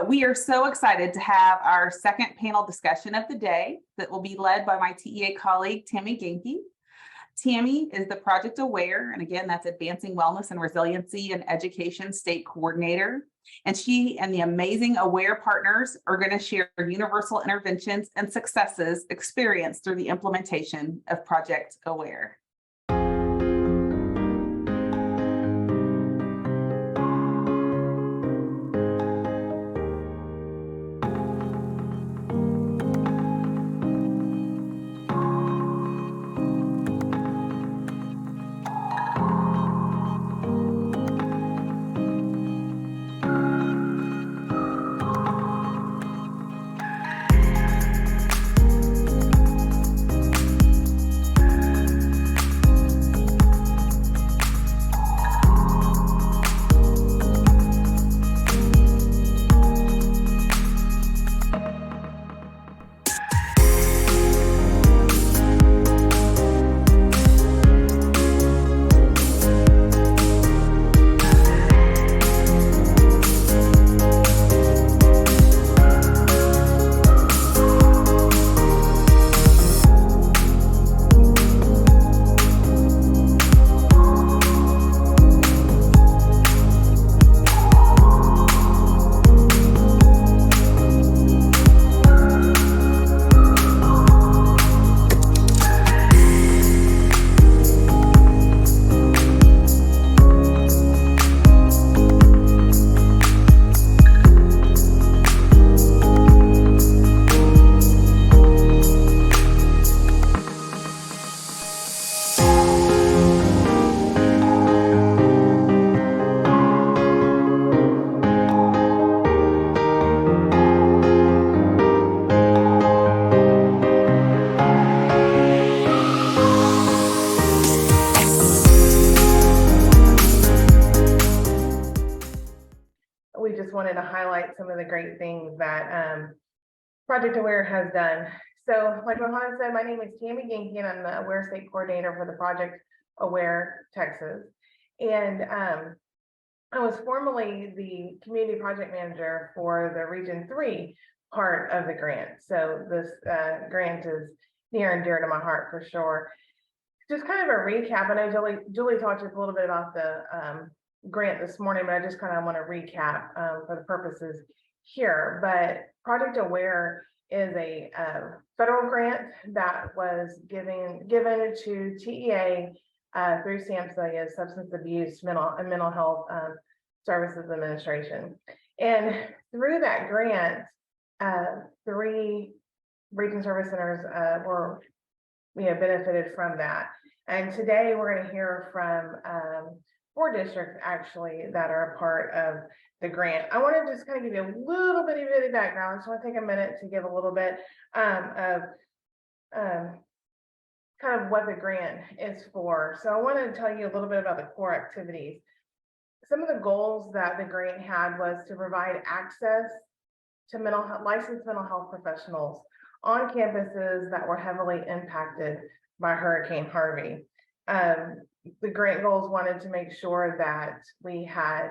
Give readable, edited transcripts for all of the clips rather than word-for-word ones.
We are so excited to have our second panel discussion of the day that will be led by my TEA colleague, Tammy Genke. Tammy is the Project Aware, and again, that's Advancing Wellness and Resiliency in Education State Coordinator. And she and the amazing Aware partners are going to share universal interventions and successes experienced through the implementation of Project Aware. We just wanted to highlight some of the great things that Project Aware has done. So like Mohana said, my name is Tammy Genke, and I'm the Aware State Coordinator for the Project Aware Texas. And I was formerly the Community Project Manager for the Region 3 part of the grant. So this grant is near and dear to my heart for sure. Just kind of a recap. I know Julie talked just a little bit about the grant this morning, but I just kind of want to recap for the purposes here. But Project Aware is a federal grant that was given to TEA through SAMHSA, Substance Abuse Mental Health Services Administration. And through that grant, 3 region service centers were benefited from that. And today we're going to hear from 4 districts actually that are a part of the grant. I want to just kind of give you a little bit of background. I just want to take a minute to give a little bit of kind of what the grant is for. So I want to tell you a little bit about the core activities. Some of the goals that the grant had was to provide access to licensed mental health professionals on campuses that were heavily impacted by Hurricane Harvey. The grant goals wanted to make sure that we had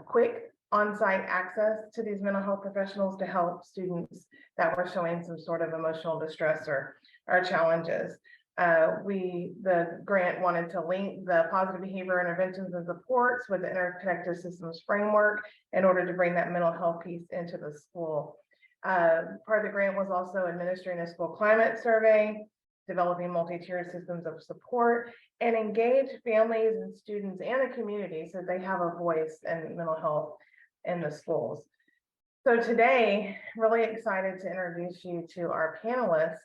quick on-site access to these mental health professionals to help students that were showing some sort of emotional distress or challenges. The grant wanted to link the positive behavior interventions and supports with the interconnected systems framework in order to bring that mental health piece into the school. Part of the grant was also administering a school climate survey, developing multi-tiered systems of support, and engage families and students and the community so they have a voice in mental health in the schools. So today, really excited to introduce you to our panelists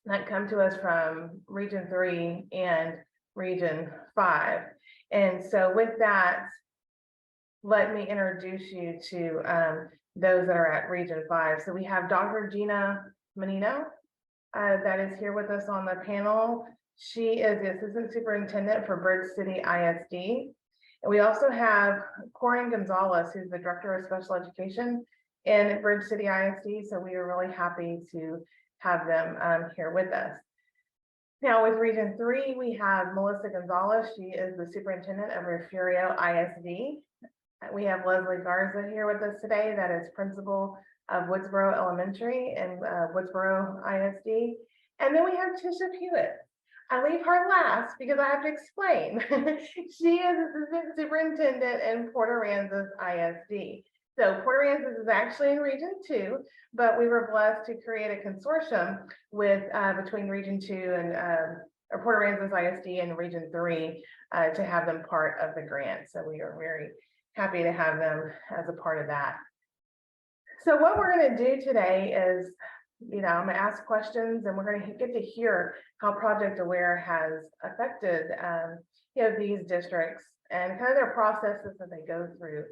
that come to us from Region 3 and Region 5. And so with that, let me introduce you to those that are at Region 5. So we have Dr. Gina Menino that is here with us on the panel. She is the Assistant Superintendent for Bridge City ISD. And we also have Corinne Gonzalez, who's the Director of Special Education in Bridge City ISD. So we are really happy to have them here with us. Now with Region 3, we have Melissa Gonzalez. She is the Superintendent of Refugio ISD. We have Leslie Garza here with us today, that is principal of Woodsboro Elementary and Woodsboro ISD. And then we have Tisha Hewitt. I leave her last because I have to explain. She is assistant superintendent in Port Aransas ISD. So Port Aransas is actually in Region 2, but we were blessed to create a consortium with between Region 2 and or Port Aransas ISD and Region 3 to have them part of the grant. So we are very happy to have them as a part of that. So what we're going to do today is, I'm going to ask questions, and we're going to get to hear how Project Aware has affected, these districts and kind of their processes that they go through,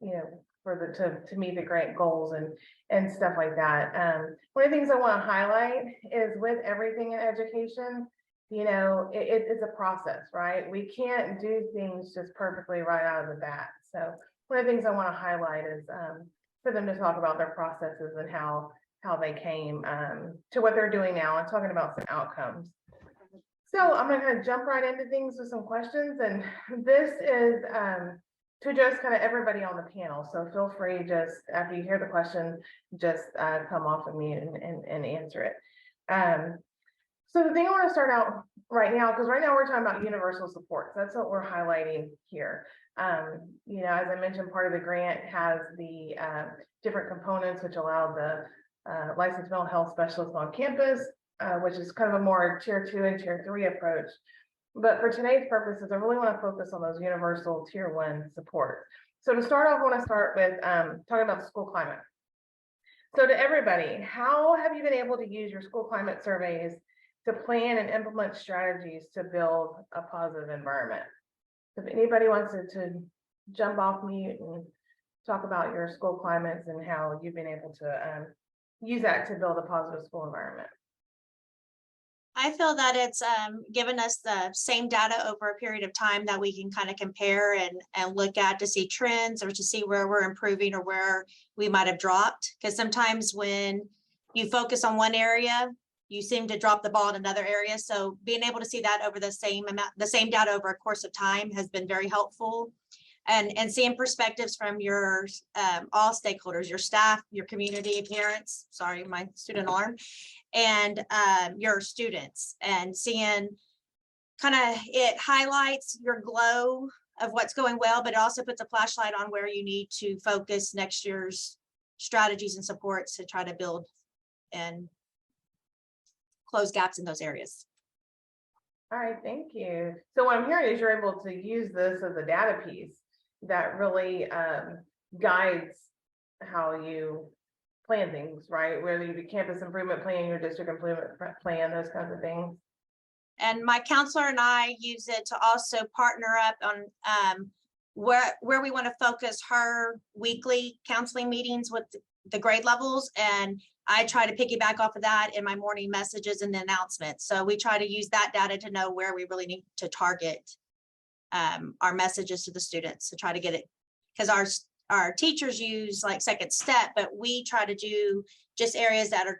to meet the grant goals and stuff like that. One of the things I want to highlight is with everything in education, it's a process, right? We can't do things just perfectly right out of the bat. So one of the things I want to highlight is for them to talk about their processes and how they came to what they're doing now and talking about some outcomes. So I'm going to jump right into things with some questions, and this is to address kind of everybody on the panel. So feel free, just after you hear the question, just come off of mute and answer it. So the thing I want to start out right now, because right now we're talking about universal supports. That's what we're highlighting here. As I mentioned, part of the grant has the different components which allow the licensed mental health specialists on campus, which is kind of a more tier 2 and tier 3 approach. But for today's purposes, I really want to focus on those universal tier 1 supports. So to start off, I want to start with talking about the school climate. So to everybody, how have you been able to use your school climate surveys to plan and implement strategies to build a positive environment? If anybody wants to jump off mute and talk about your school climates and how you've been able to use that to build a positive school environment. I feel that it's given us the same data over a period of time that we can kind of compare and look at to see trends or to see where we're improving or where we might have dropped. Because sometimes when you focus on one area, you seem to drop the ball in another area. So being able to see that over the same data over a course of time has been very helpful. And seeing perspectives from your all stakeholders, your staff, your community, parents, sorry, my student alarm, and your students, and seeing kind of it highlights your glow of what's going well, but it also puts a flashlight on where you need to focus next year's strategies and supports to try to build and close gaps in those areas. All right, thank you. So what I'm hearing is you're able to use this as a data piece that really guides how you plan things, right? Whether you do campus improvement plan, your district improvement plan, those kinds of things. And my counselor and I use it to also partner up on where we want to focus her weekly counseling meetings with the grade levels. And I try to piggyback off of that in my morning messages and the announcements. So we try to use that data to know where we really need to target our messages to the students to try to get it, because our teachers use like second step, but we try to do just areas that are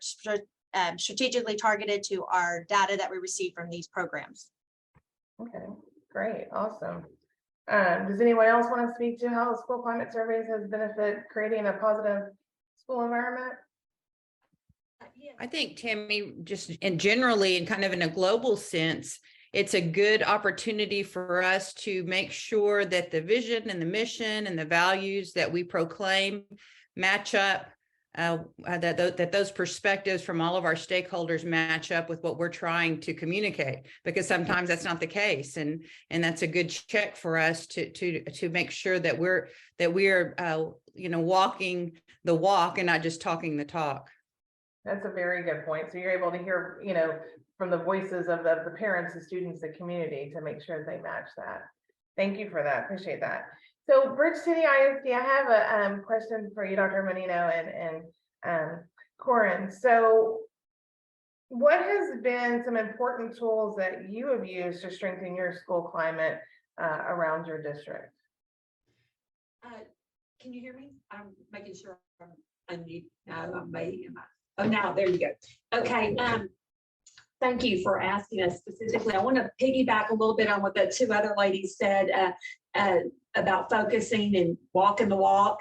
strategically targeted to our data that we receive from these programs. Okay, great, awesome. Does anyone else want to speak to how school climate surveys has benefited creating a positive school environment? I think, Tammy, just in generally and kind of in a global sense, it's a good opportunity for us to make sure that the vision and the mission and the values that we proclaim match up, that those perspectives from all of our stakeholders match up with what we're trying to communicate, because sometimes that's not the case. And that's a good check for us to make sure that we're walking the walk and not just talking the talk. That's a very good point. So you're able to hear, from the voices of the parents, the students, the community to make sure they match that. Thank you for that. Appreciate that. So Bridge City ISD, I have a question for you, Dr. Menino and Corin. So what has been some important tools that you have used to strengthen your school climate around your district? Can you hear me? I'm making sure I'm unmute. No, I'm maybe. Oh, now there you go. Okay. Thank you for asking us specifically. I want to piggyback a little bit on what the two other ladies said. about focusing and walking the walk.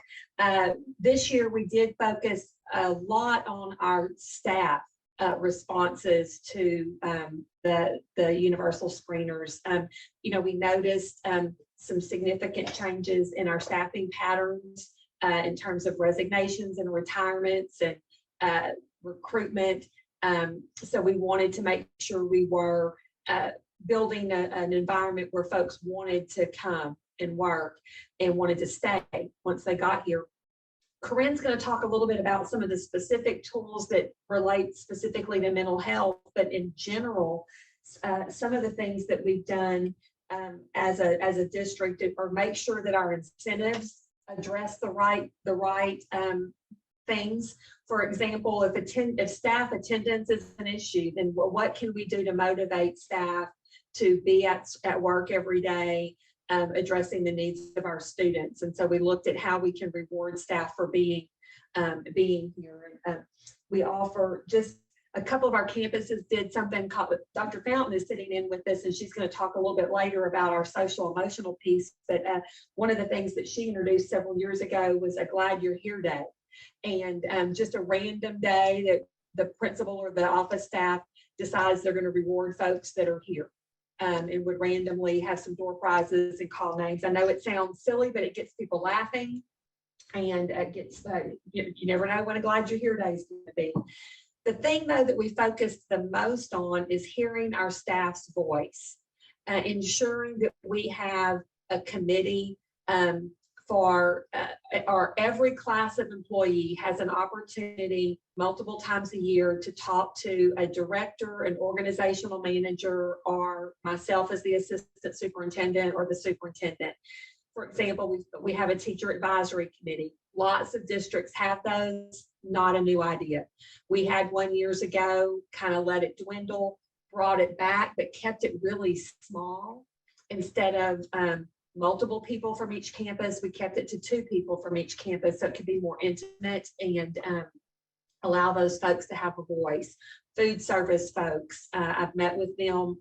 This year, we did focus a lot on our staff responses to the universal screeners. We noticed some significant changes in our staffing patterns in terms of resignations and retirements and recruitment. So we wanted to make sure we were building an environment where folks wanted to come and work and wanted to stay once they got here. Corinne's going to talk a little bit about some of the specific tools that relate specifically to mental health, but in general, some of the things that we've done as a district or make sure that our incentives address the right things. For example, if staff attendance is an issue, then what can we do to motivate staff to be at work every day, addressing the needs of our students? And so we looked at how we can reward staff for being here. We offer just a couple of our campuses did something called, Dr. Fountain is sitting in with this, and she's going to talk a little bit later about our social emotional piece. But one of the things that she introduced several years ago was a Glad You're Here Day. And just a random day that the principal or the office staff decides they're going to reward folks that are here. And would randomly have some door prizes and call names. I know it sounds silly, but it gets people laughing, and it gets you never know when a Glad You're Here Day is going to be. The thing, though, that we focused the most on is hearing our staff's voice, ensuring that we have a committee for every class of employee has an opportunity multiple times a year to talk to a director, an organizational manager, or myself as the assistant superintendent or the superintendent. For example, we have a teacher advisory committee. Lots of districts have those, not a new idea. We had one years ago, kind of let it dwindle, brought it back, but kept it really small. Instead of multiple people from each campus, we kept it to 2 people from each campus, so it could be more intimate and allow those folks to have a voice. Food service folks, I've met with them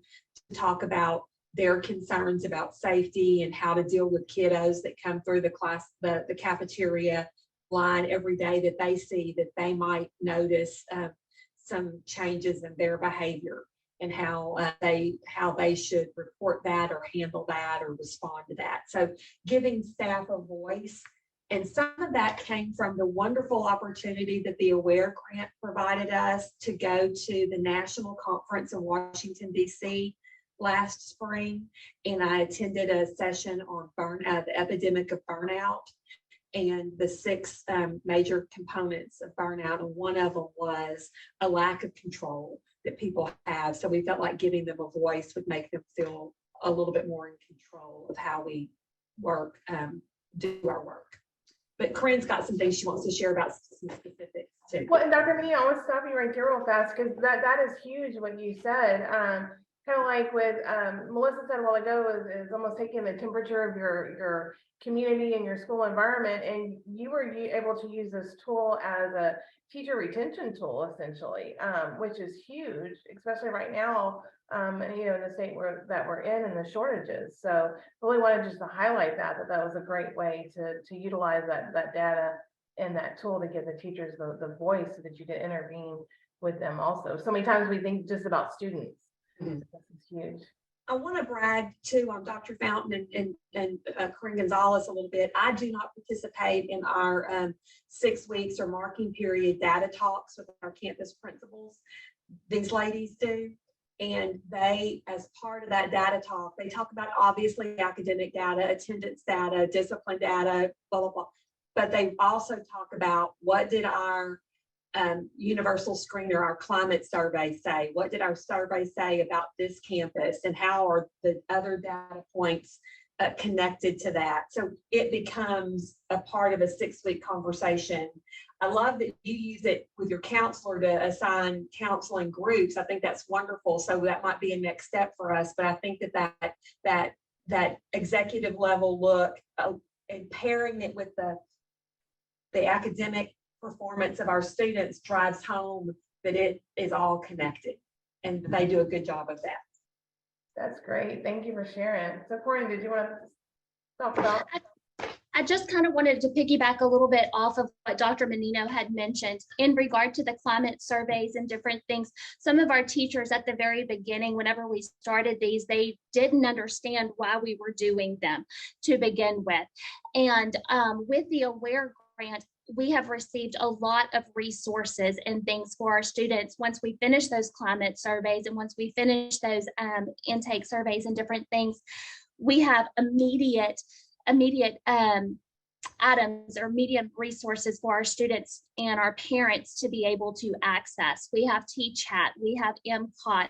to talk about their concerns about safety and how to deal with kiddos that come through the cafeteria line every day that they see that they might notice some changes in their behavior, and how they should report that or handle that or respond to that. So giving staff a voice. And some of that came from the wonderful opportunity that the AWARE grant provided us to go to the national conference in Washington, D.C. last spring. And I attended a session on the epidemic of burnout and the 6 major components of burnout. And one of them was a lack of control that people have. So we felt like giving them a voice would make them feel a little bit more in control of how we work, do our work. But Corinne's got some things she wants to share about some specifics too. Well, and Dr. Mee, I want to stop you right there real fast, because that is huge what you said. Kind of like with Melissa said a while ago, is almost taking the temperature of your community and your school environment, and you were able to use this tool as a teacher retention tool, essentially, which is huge, especially right now, in the state that we're in and the shortages. So really wanted just to highlight that was a great way to utilize that data and that tool to give the teachers the voice so that you can intervene with them also. So many times we think just about students. This is huge. I want to brag too on Dr. Fountain and Corinne Gonzalez a little bit. I do not participate in our 6 weeks or marking period data talks with our campus principals. These ladies do. And they, as part of that data talk, they talk about obviously academic data, attendance data, discipline data, blah, blah, blah. But they also talk about what did our universal screener, our climate survey say? What did our survey say about this campus, and how are the other data points connected to that? So it becomes a part of a 6-week conversation. I love that you use it with your counselor to assign counseling groups. I think that's wonderful. So that might be a next step for us. But I think that executive level look and pairing it with the academic performance of our students drives home that it is all connected, and they do a good job of that. That's great. Thank you for sharing. So Corinne, did you want to Dr. Bell? I just kind of wanted to piggyback a little bit off of what Dr. Menino had mentioned in regard to the climate surveys and different things. Some of our teachers at the very beginning, whenever we started these, they didn't understand why we were doing them to begin with. And with the AWARE grant, we have received a lot of resources and things for our students once we finish those climate surveys and once we finish those intake surveys and different things. We have immediate items or medium resources for our students and our parents to be able to access. We have T-Chat, we have MCOT,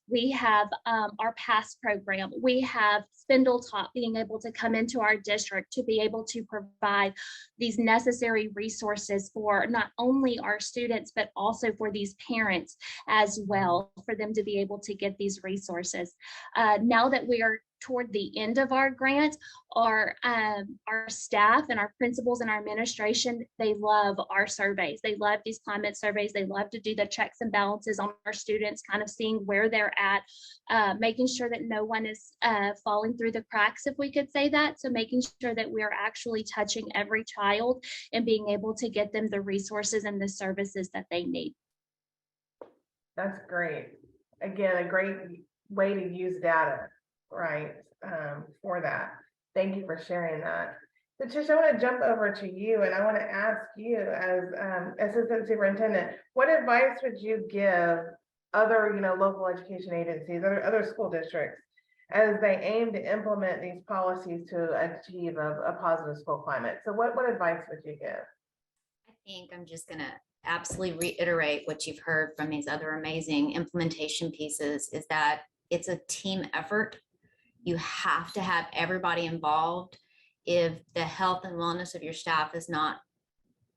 we have our PASS program, we have Spindletop being able to come into our district to be able to provide these necessary resources for not only our students, but also for these parents as well, for them to be able to get these resources. Now that we are toward the end of our grant, our staff and our principals and our administration, they love our surveys. They love these climate surveys. They love to do the checks and balances on our students, kind of seeing where they're at, making sure that no one is falling through the cracks, if we could say that. So making sure that we are actually touching every child and being able to get them the resources and the services that they need. That's great. Again, a great way to use data, right, for that. Thank you for sharing that. So Trish, I want to jump over to you and I want to ask you as Assistant Superintendent, what advice would you give other, local education agencies, other school districts as they aim to implement these policies to achieve a positive school climate? So what advice would you give? I think I'm just going to absolutely reiterate what you've heard from these other amazing implementation pieces, is that it's a team effort. You have to have everybody involved. If the health and wellness of your staff is not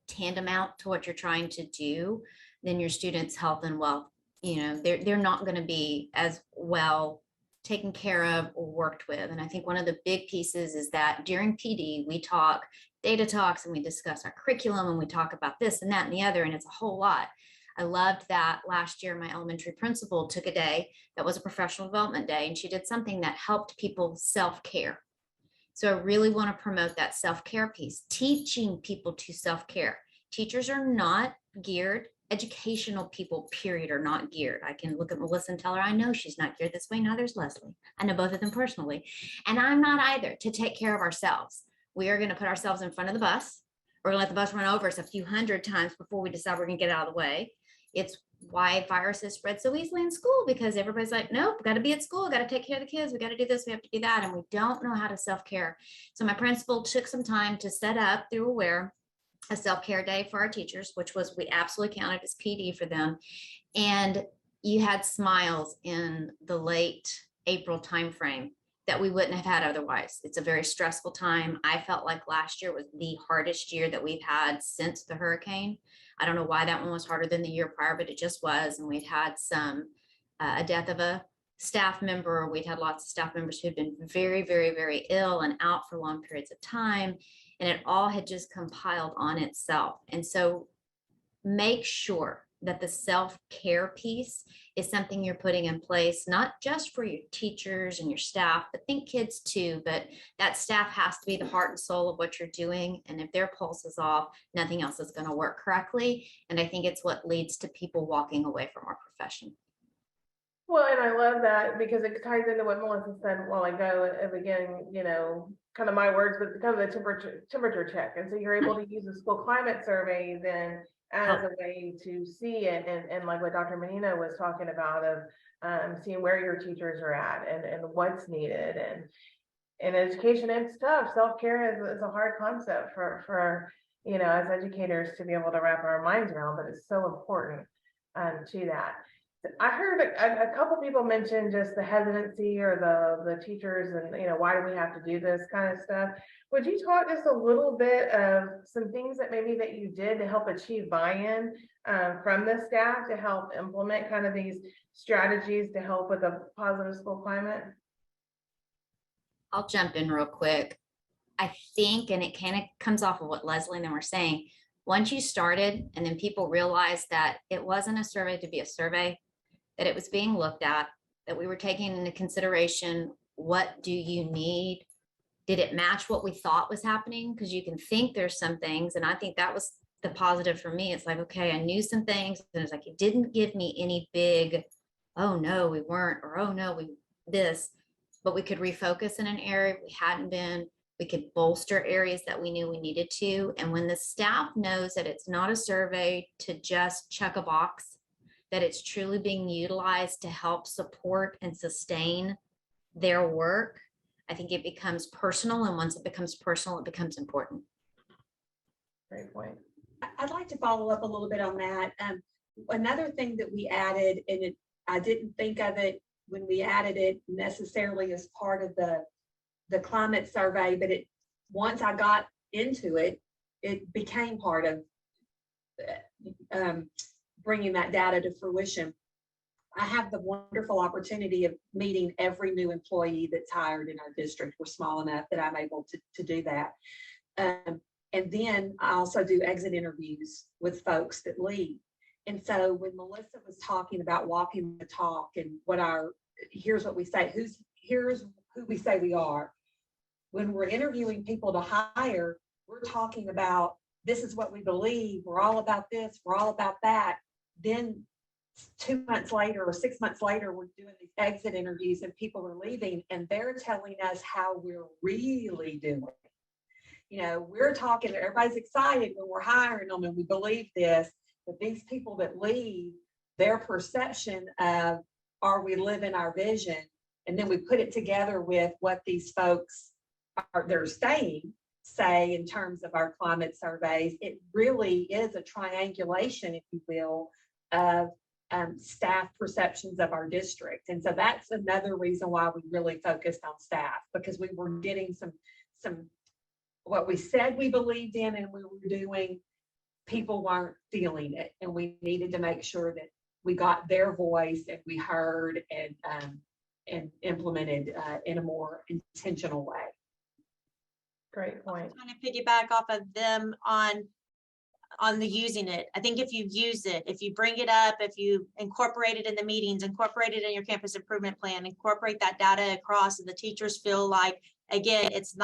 tantamount to what you're trying to do, then your students' health and wealth, they're not going to be as well taken care of or worked with. And I think one of the big pieces is that during PD, we talk data talks and we discuss our curriculum and we talk about this and that and the other, and it's a whole lot. I loved that last year, my elementary principal took a day that was a professional development day, and she did something that helped people self-care. So I really want to promote that self-care piece, teaching people to self-care. Teachers are not geared, educational people, period, are not geared. I can look at Melissa and tell her, I know she's not geared this way. Now there's Leslie. I know both of them personally. And I'm not either, to take care of ourselves. We are going to put ourselves in front of the bus. We're going to let the bus run over us a few hundred times before we decide we're going to get out of the way. It's why viruses spread so easily in school, because everybody's like, nope, got to be at school, got to take care of the kids, we got to do this, we have to do that, and we don't know how to self-care. So my principal took some time to set up through AWARE a self-care day for our teachers, which was, we absolutely counted as PD for them. And you had smiles in the late April timeframe that we wouldn't have had otherwise. It's a very stressful time. I felt like last year was the hardest year that we've had since the hurricane. I don't know why that one was harder than the year prior, but it just was. And we'd had a death of a staff member. We'd had lots of staff members who'd been very, very, very ill and out for long periods of time. And it all had just compiled on itself. And so make sure that the self-care piece is something you're putting in place, not just for your teachers and your staff, but think kids too, but that staff has to be the heart and soul of what you're doing. And if their pulse is off, nothing else is going to work correctly. And I think it's what leads to people walking away from our profession. Well, and I love that because it ties into what Melissa said a while ago, and again, kind of my words, but kind of the temperature check. And so you're able to use the school climate survey then as a way to see it, and like what Dr. Menino was talking about of seeing where your teachers are at and what's needed. And education, it's tough. Self-care is a hard concept for as educators to be able to wrap our minds around, but it's so important to that. I heard a couple people mention just the hesitancy or the teachers and why do we have to do this kind of stuff. Would you talk just a little bit of some things that maybe that you did to help achieve buy-in from the staff to help implement kind of these strategies to help with a positive school climate? I'll jump in real quick. I think, and it kind of comes off of what Leslie and them were saying, once you started and then people realized that it wasn't a survey to be a survey, that it was being looked at, that we were taking into consideration, what do you need Did it match what we thought was happening? Because you can think there's some things, and I think that was the positive for me. It's like, okay, I knew some things, and it's like, it didn't give me any big, oh no, we weren't, or oh no, we this, but we could refocus in an area we hadn't been. We could bolster areas that we knew we needed to. And when the staff knows that it's not a survey to just check a box, that it's truly being utilized to help support and sustain their work, I think it becomes personal. And once it becomes personal, it becomes important. Great point. I'd like to follow up a little bit on that. Another thing that we added, and I didn't think of it when we added it necessarily as part of the climate survey, but once I got into it, it became part of bringing that data to fruition. I have the wonderful opportunity of meeting every new employee that's hired in our district. We're small enough that I'm able to do that. And then I also do exit interviews with folks that leave. And so when Melissa was talking about walking the talk and here's what we say, here's who we say we are. When we're interviewing people to hire, we're talking about, this is what we believe. We're all about this. We're all about that. Then 2 months later or 6 months later, we're doing these exit interviews and people are leaving and they're telling us how we're really doing. You know, we're talking, everybody's excited when we're hiring them and we believe this, but these people that leave, their perception of, are we living our vision? And then we put it together with what these folks they're say in terms of our climate surveys. It really is a triangulation, if you will, of staff perceptions of our district. And so that's another reason why we really focused on staff, because we were getting some what we said we believed in and we were doing, people weren't feeling it. And we needed to make sure that we got their voice and we heard and implemented in a more intentional way. Great point. Kind of piggyback off of them on the using it. I think if you use it, if you bring it up, if you incorporate it in the meetings, incorporate it in your campus improvement plan, incorporate that data across, and the teachers feel like, again, it's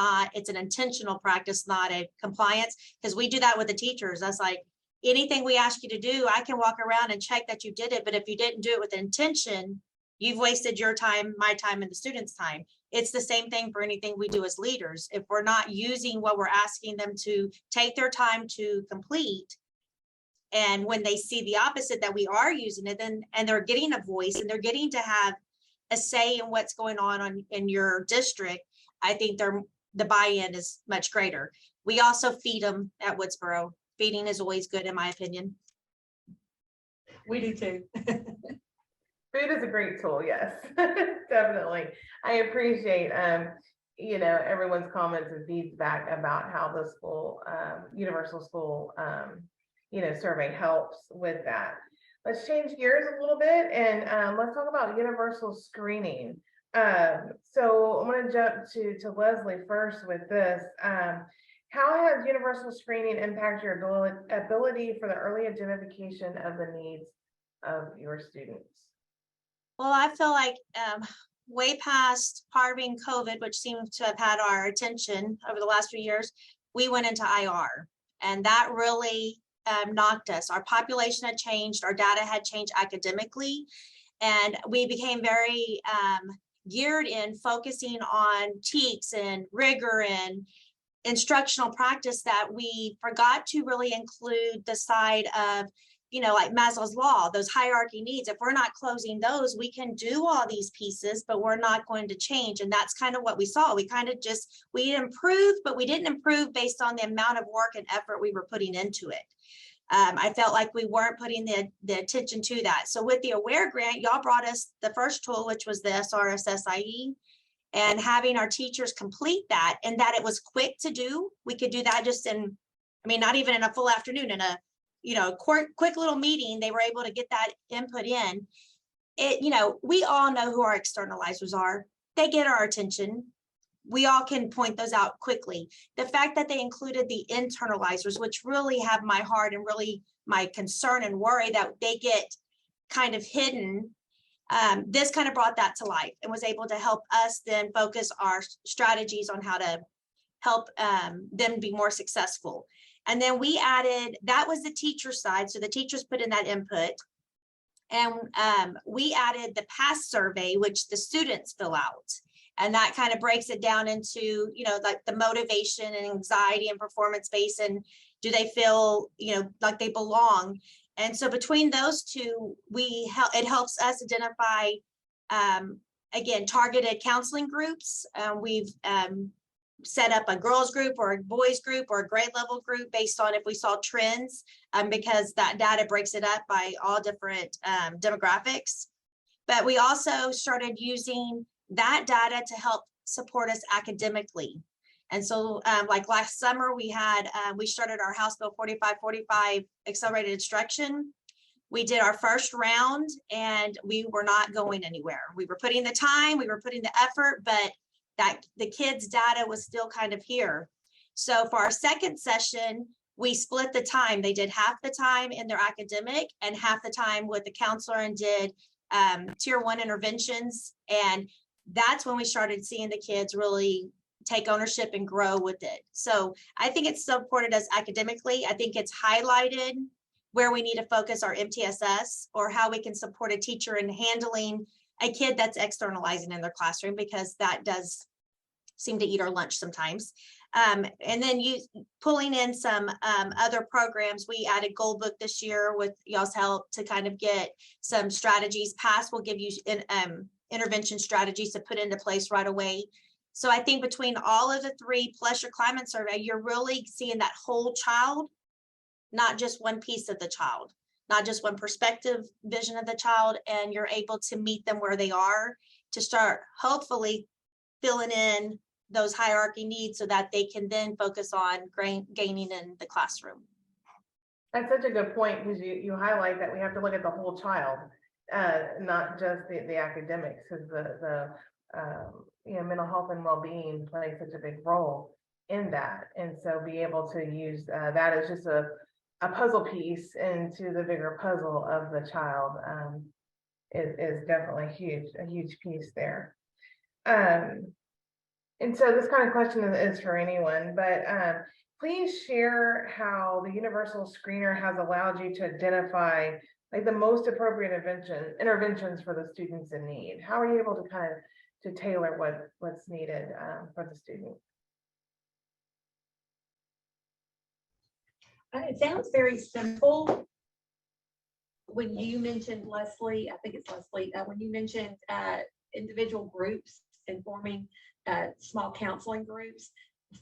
an intentional practice, not a compliance, because we do that with the teachers. That's like, anything we ask you to do, I can walk around and check that you did it, but if you didn't do it with intention, you've wasted your time, my time, and the students' time. It's the same thing for anything we do as leaders. If we're not using what we're asking them to take their time to complete, and when they see the opposite, that we are using it, and they're getting a voice and they're getting to have a say in what's going on in your district, I think the buy-in is much greater. We also feed them at Woodsboro. Feeding is always good, in my opinion. We do too. Food is a great tool, yes, definitely. I appreciate, everyone's comments and feedback about how the school, universal school, survey helps with that. Let's change gears a little bit and let's talk about universal screening. So I'm going to jump to Leslie first with this. How has universal screening impacted your ability for the early identification of the needs of your students? Well, I feel like way past parting COVID, which seems to have had our attention over the last few years, we went into IR, and that really knocked us. Our population had changed, our data had changed academically, and we became very geared in focusing on TEKS and rigor and instructional practice, that we forgot to really include the side of, like Maslow's law, those hierarchy needs. If we're not closing those, we can do all these pieces, but we're not going to change. And that's kind of what we saw. We improved, but we didn't improve based on the amount of work and effort we were putting into it. I felt like we weren't putting the attention to that. So with the AWARE grant, y'all brought us the first tool, which was the SRSSIE, and having our teachers complete that, and that it was quick to do. We could do that just in, not even in a full afternoon, in a quick little meeting. They were able to get that input in. We all know who our externalizers are. They get our attention. We all can point those out quickly. The fact that they included the internalizers, which really have my heart and really my concern and worry that they get kind of hidden, this kind of brought that to life and was able to help us then focus our strategies on how to help them be more successful. And then we added, that was the teacher side. So the teachers put in that input. And we added the PASS survey, which the students fill out. And that kind of breaks it down into, you know, like the motivation and anxiety and performance based, and do they feel, you know, like they belong. And so between those two, it helps us identify, again, targeted counseling groups. We've set up a girls group or a boys group or a grade level group based on if we saw trends, because that data breaks it up by all different demographics. But we also started using that data to help support us academically. And so like last summer, we started our House Bill 4545 accelerated instruction. We did our first round and we were not going anywhere. We were putting the time, we were putting the effort, but that the kids' data was still kind of here. So for our second session, we split the time. They did half the time in their academic and half the time with the counselor, and did tier 1 interventions. And that's when we started seeing the kids really take ownership and grow with it. So I think it's supported us academically. I think it's highlighted where we need to focus our MTSS, or how we can support a teacher in handling a kid that's externalizing in their classroom, because that does seem to eat our lunch sometimes. And then pulling in some other programs. We added Gold Book this year with y'all's help to kind of get some strategies. PASS will give you intervention strategies to put into place right away. So I think between all of the three plus your climate survey, you're really seeing that whole child, not just one piece of the child, not just one perspective, vision of the child, and you're able to meet them where they are to start hopefully filling in those hierarchy needs so that they can then focus on gaining in the classroom. That's such a good point, because you highlight that we have to look at the whole child, not just the academics, because the mental health and well-being plays such a big role in that. And so be able to use that as just a puzzle piece into the bigger puzzle of the child is definitely a huge piece there. And so this kind of question is for anyone, but please share how the universal screener has allowed you to identify like the most appropriate interventions for the students in need. How are you able to kind of to tailor what's needed for the student? It sounds very simple. When you mentioned Leslie, I think it's Leslie, when you mentioned individual groups and forming small counseling groups,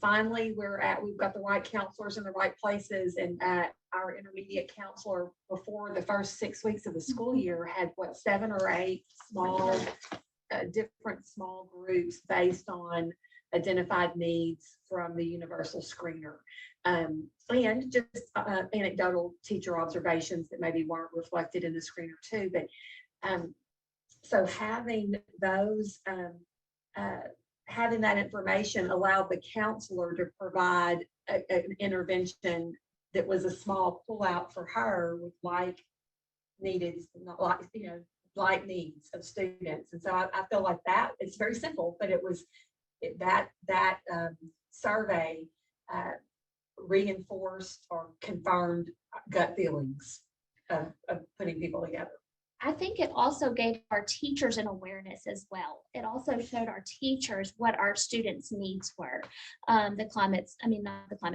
finally we've got the right counselors in the right places, and our intermediate counselor before the first 6 weeks of the school year had 7 or 8 small different small groups based on identified needs from the universal screener, and just anecdotal teacher observations that maybe weren't reflected in the screener too. But so having those having that information allowed the counselor to provide an intervention that was a small pullout for her with like needs of students. And so I feel like that it's very simple, but it was that survey reinforced or confirmed gut feelings of putting people together. I think it also gave our teachers an awareness as well. It also showed our teachers what our students' needs were. Not the climate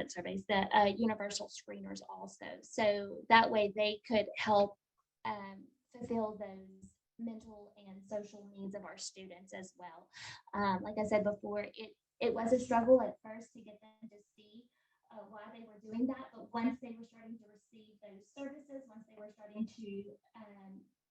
surveys, the universal screeners also. So that way they could help fulfill those mental and social needs of our students as well. Like I said before, it was a struggle at first to get them to see why they were doing that, but once they were starting to receive those services, once they were starting to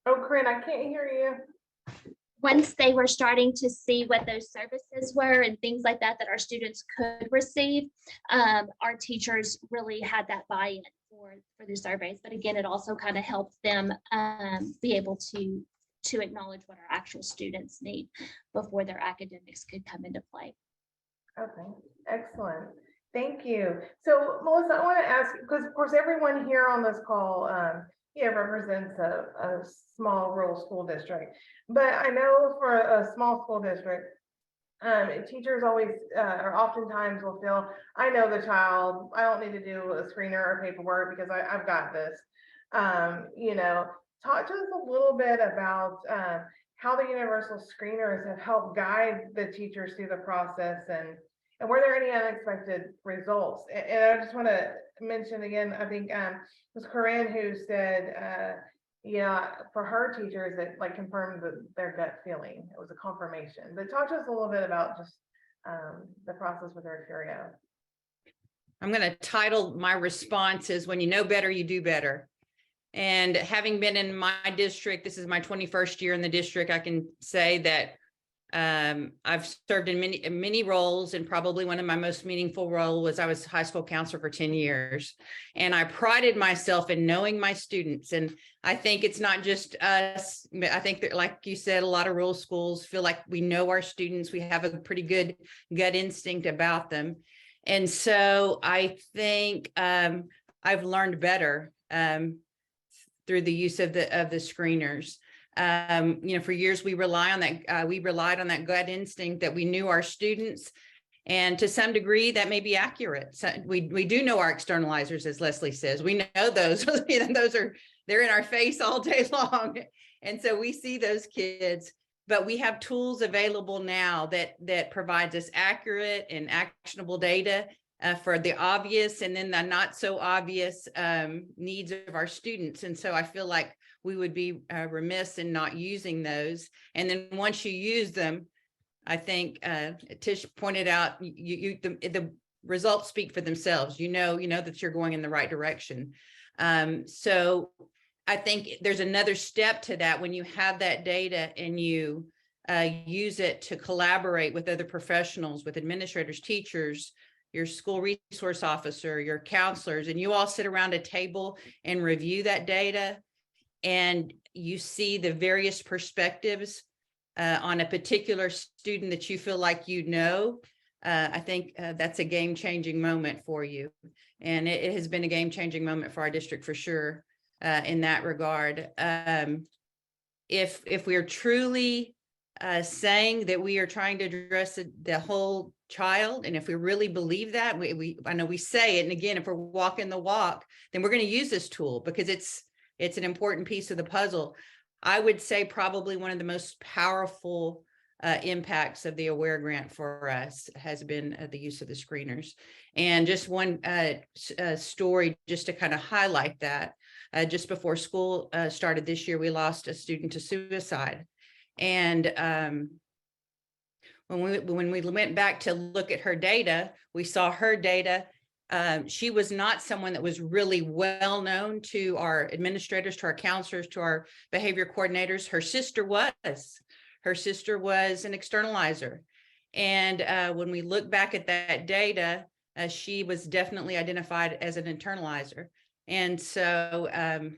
Oh, Corinne, I can't hear you. Once they were starting to see what those services were and things like that our students could receive, our teachers really had that buy-in for the surveys. But again, it also kind of helped them be able to acknowledge what our actual students need before their academics could come into play. Okay, excellent. Thank you. So Melissa, I want to ask, because of course everyone here on this call represents a small rural school district, but I know for a small school district, Teachers always, or oftentimes will feel, I know the child, I don't need to do a screener or paperwork because I've got this. You know, talk to us a little bit about how the universal screeners have helped guide the teachers through the process, and were there any unexpected results? And I just want to mention again, I think it was Corinne who said, yeah, for her teachers, it like confirmed their gut feeling. It was a confirmation. But talk to us a little bit about just the process with her Curio. I'm going to title my response is when you know better, you do better. And having been in my district, this is my 21st year in the district, I can say that I've served in many roles, and probably one of my most meaningful role was I was high school counselor for 10 years. And I prided myself in knowing my students. And I think it's not just us. I think that, like you said, a lot of rural schools feel like we know our students. We have a pretty good gut instinct about them. And so I think I've learned better through the use of the screeners. You know, for years we relied on that gut instinct that we knew our students, and to some degree that may be accurate. So we do know our externalizers, as Leslie says. We know those. You know, they're in our face all day long, and so we see those kids. But we have tools available now that provides us accurate and actionable data for the obvious and then the not so obvious needs of our students. And so I feel like we would be remiss in not using those. And then once you use them, I think Tish pointed out, the results speak for themselves. You know that you're going in the right direction. So I think there's another step to that when you have that data and you use it to collaborate with other professionals, with administrators, teachers, your school resource officer, your counselors, and you all sit around a table and review that data, and you see the various perspectives on a particular student that you feel like you know. I think that's a game-changing moment for you. And it has been a game-changing moment for our district for sure in that regard. If we are truly saying that we are trying to address the whole child, and if we really believe that, I know we say it, and again, if we're walking the walk, then we're going to use this tool because it's an important piece of the puzzle. I would say probably one of the most powerful impacts of the AWARE grant for us has been the use of the screeners. And just one story just to kind of highlight that. Just before school started this year, we lost a student to suicide. And when we went back to look at her data, we saw her data. She was not someone that was really well known to our administrators, to our counselors, to our behavior coordinators. Her sister was an externalizer. And when we look back at that data, she was definitely identified as an internalizer. And so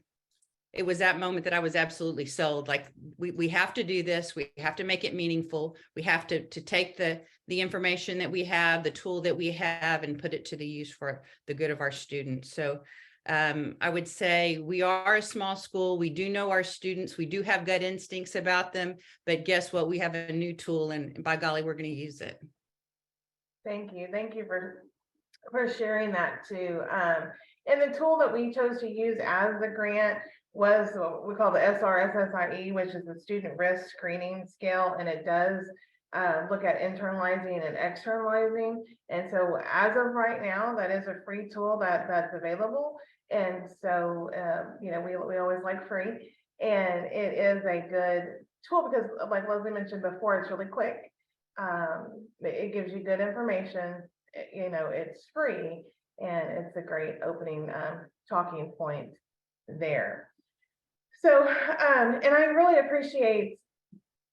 it was that moment that I was absolutely sold. Like we have to do this. We have to make it meaningful. We have to take the information that we have, the tool that we have, and put it to the use for the good of our students. So I would say we are a small school. We do know our students. We do have gut instincts about them. But guess what? We have a new tool, and by golly, we're going to use it. Thank you. Thank you for sharing that too. And the tool that we chose to use as the grant was what we call the SRSSIE, which is the Student Risk Screening Scale, and it does look at internalizing and externalizing. And so as of right now, that is a free tool that's available. And so, you know, we always like free, and it is a good tool because, like Leslie mentioned before, it's really quick. It gives you good information. You know, it's free, and it's a great opening talking point there. So, and I really appreciate,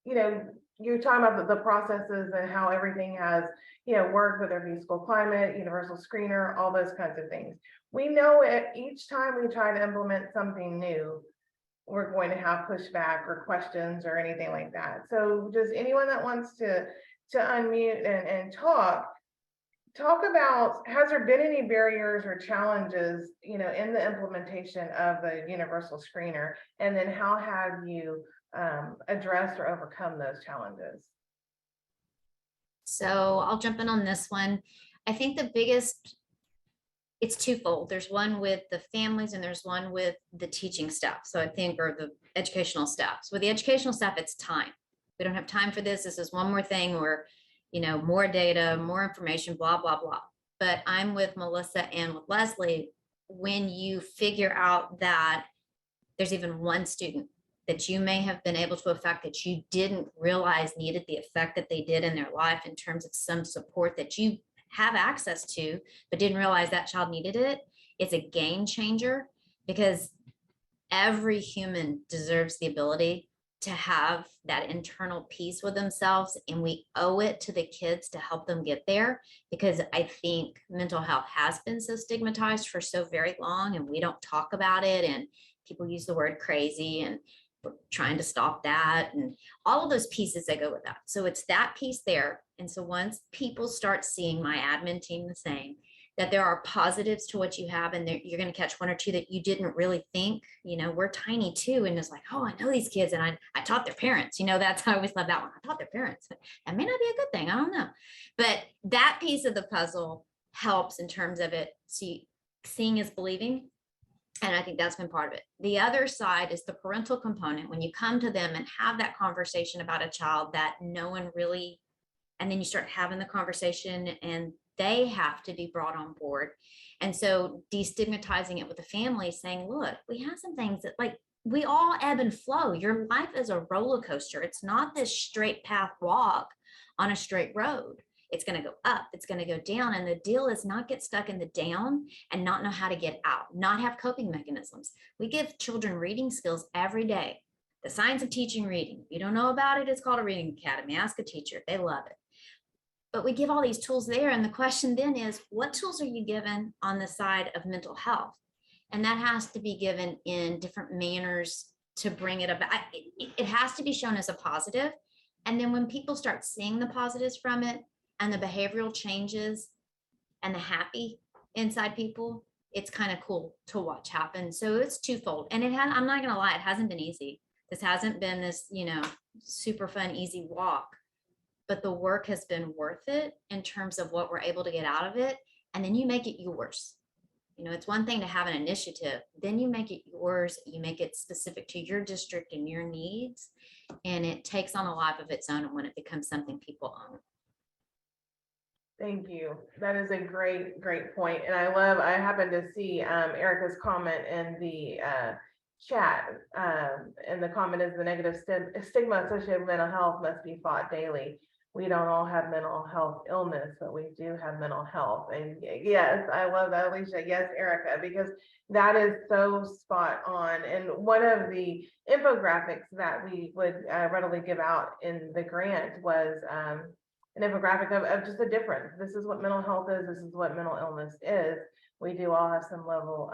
you know, you're talking about the processes and how everything has, you know, worked, whether it be school climate, universal screener, all those kinds of things. We know each time we try to implement something new, we're going to have pushback or questions or anything like that. So does anyone that wants to unmute and talk about, has there been any barriers or challenges, you know, in the implementation of the universal screener? And then how have you addressed or overcome those challenges? So I'll jump in on this one. I think the biggest, it's twofold. There's one with the families and there's one with the teaching staff. So I think, or the educational staff. So with the educational staff, it's time. We don't have time for this. This is one more thing where, you know, more data, more information, blah, blah, blah. But I'm with Melissa and with Leslie. When you figure out that there's even one student that you may have been able to affect that you didn't realize needed the effect that they did in their life in terms of some support that you have access to, but didn't realize that child needed it, it's a game changer, because every human deserves the ability to have that internal peace with themselves. And we owe it to the kids to help them get there, because I think mental health has been so stigmatized for so very long, and we don't talk about it. And people use the word crazy, and we're trying to stop that, and all of those pieces that go with that. So it's that piece there. And so once people start seeing, my admin team the same, that there are positives to what you have, and you're going to catch one or two that you didn't really think, you know, we're tiny too. And it's like, oh, I know these kids, and I taught their parents, you know, that's how I always love that one. I taught their parents. That may not be a good thing. I don't know. But that piece of the puzzle helps in terms of it. See, seeing is believing. And I think that's been part of it. The other side is the parental component. When you come to them and have that conversation about a child that no one really, and then you start having the conversation and they have to be brought on board. And so destigmatizing it with the family, saying, look, we have some things that, like, we all ebb and flow. Your life is a roller coaster. It's not this straight path walk on a straight road. It's going to go up, it's going to go down. And the deal is not get stuck in the down and not know how to get out, not have coping mechanisms. We give children reading skills every day. The science of teaching reading. If you don't know about it, it's called a reading academy. Ask a teacher. They love it. But we give all these tools there. And the question then is, what tools are you given on the side of mental health? And that has to be given in different manners to bring it about. It has to be shown as a positive. And then when people start seeing the positives from it, and the behavioral changes and the happy inside people, it's kind of cool to watch happen. So it's twofold. And I'm not gonna lie, it hasn't been easy. This hasn't been this, you know, super fun, easy walk, but the work has been worth it in terms of what we're able to get out of it. And then you make it yours. You know, it's one thing to have an initiative, then you make it yours, you make it specific to your district and your needs, and it takes on a life of its own when it becomes something people own. Thank you. That is a great, great point. And I happened to see Erica's comment in the chat. And the comment is, the negative stigma associated with mental health must be fought daily. We don't all have mental health illness, but we do have mental health. And yes, I love that, Alicia. Yes, Erica, because that is so spot on. And one of the infographics that we would readily give out in the grant was an infographic of just a difference. This is what mental health is. This is what mental illness is. We do all have some level,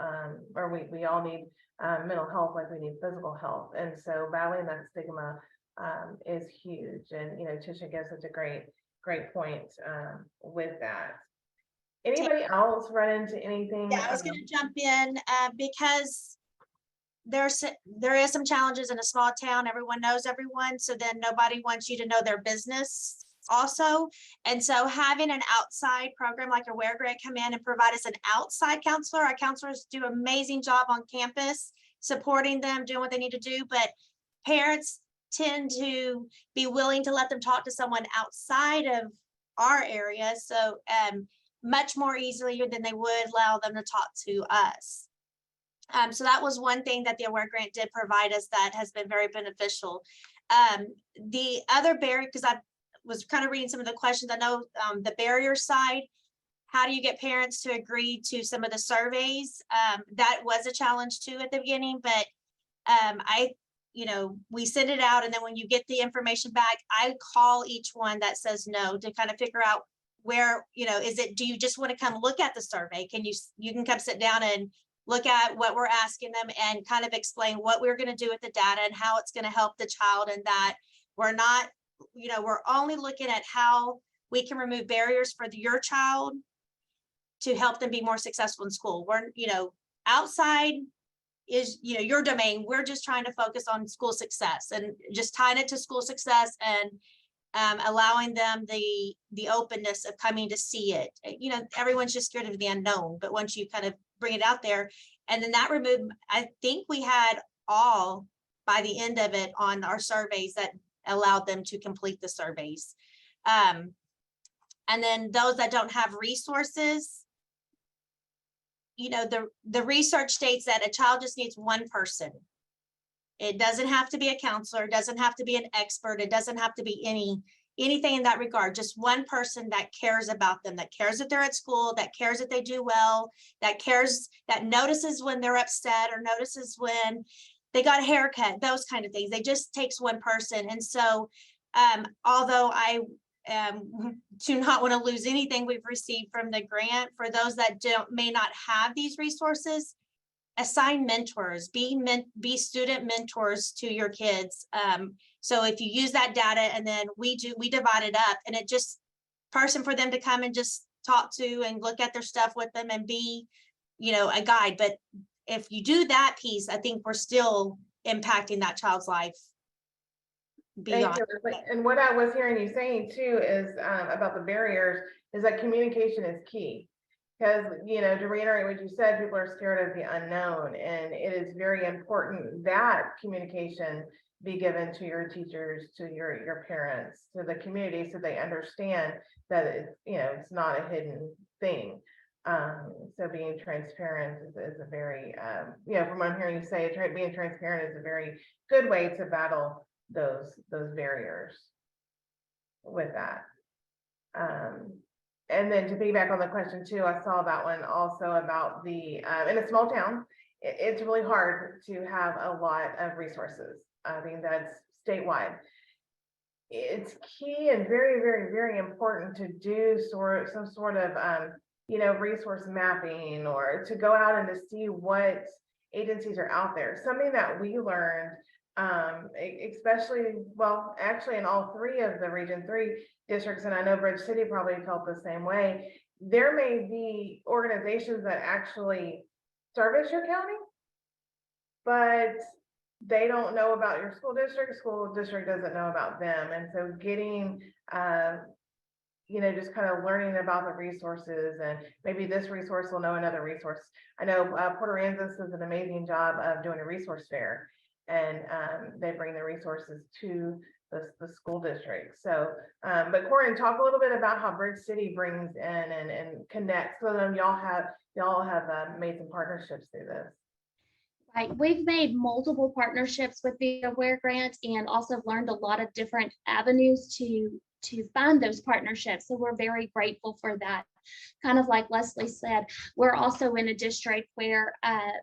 or we all need mental health like we need physical health. And so battling that stigma is huge. And, you know, Tisha gives such a great point with that. Anybody else run into anything? Yeah, I was going to jump in because there is some challenges in a small town. Everyone knows everyone. So then nobody wants you to know their business also. And so having an outside program like a Aware Grant come in and provide us an outside counselor. Our counselors do an amazing job on campus, supporting them, doing what they need to do. But parents tend to be willing to let them talk to someone outside of our area. So much more easily than they would allow them to talk to us. So that was one thing that the Aware Grant did provide us that has been very beneficial. The other barrier, because I was kind of reading some of the questions, I know the barrier side, how do you get parents to agree to some of the surveys? That was a challenge too at the beginning, but we send it out, and then when you get the information back, I call each one that says no to kind of figure out where, do you just want to come look at the survey? You can come sit down and look at what we're asking them and kind of explain what we're going to do with the data and how it's going to help the child, and that we're not, we're only looking at how we can remove barriers for your child to help them be more successful in school. We're, outside is, your domain. We're just trying to focus on school success and just tying it to school success and allowing them the openness of coming to see it. Everyone's just scared of the unknown, but once you kind of bring it out there, and then that removed, I think we had all by the end of it on our surveys that allowed them to complete the surveys. And then those that don't have resources, the research states that a child just needs one person. It doesn't have to be a counselor, it doesn't have to be an expert, it doesn't have to be anything in that regard. Just one person that cares about them, that cares that they're at school, that cares that they do well, that cares, that notices when they're upset or notices when they got a haircut, those kind of things. They just takes one person. And so although I do not want to lose anything we've received from the grant, for those that may not have these resources, assign mentors, be student mentors to your kids. So if you use that data and then we divide it up, and it just person for them to come and just talk to and look at their stuff with them and be, a guide. But if you do that piece, I think we're still impacting that child's life beyond. Thank you. And what I was hearing you saying too is about the barriers, is that communication is key. Because, to reiterate what you said, people are scared of the unknown, and it is very important that communication be given to your teachers, to your parents, to the community, so they understand that it's not a hidden thing. So being transparent is a very, from what I'm hearing you say, being transparent is a very good way to battle those barriers with that. And then to piggyback on the question too, I saw that one also about the, in a small town, it's really hard to have a lot of resources. I mean, that's statewide. It's key and very, very, very important to do some sort of, resource mapping, or to go out and to see what agencies are out there. Something that we learned, especially, well, actually in all three of the Region 3 districts, and I know Bridge City probably felt the same way, there may be organizations that actually service your county, but they don't know about your school district doesn't know about them. And so getting, just kind of learning about the resources, and maybe this resource will know another resource. I know Port Aransas does an amazing job of doing a resource fair, and they bring the resources to the school district. So, but Corinne, talk a little bit about how Bridge City brings in and connects. So y'all have made some partnerships through this. Right, we've made multiple partnerships with the Aware Grant, and also learned a lot of different avenues to find those partnerships. So we're very grateful for that. Kind of like Leslie said, we're also in a district where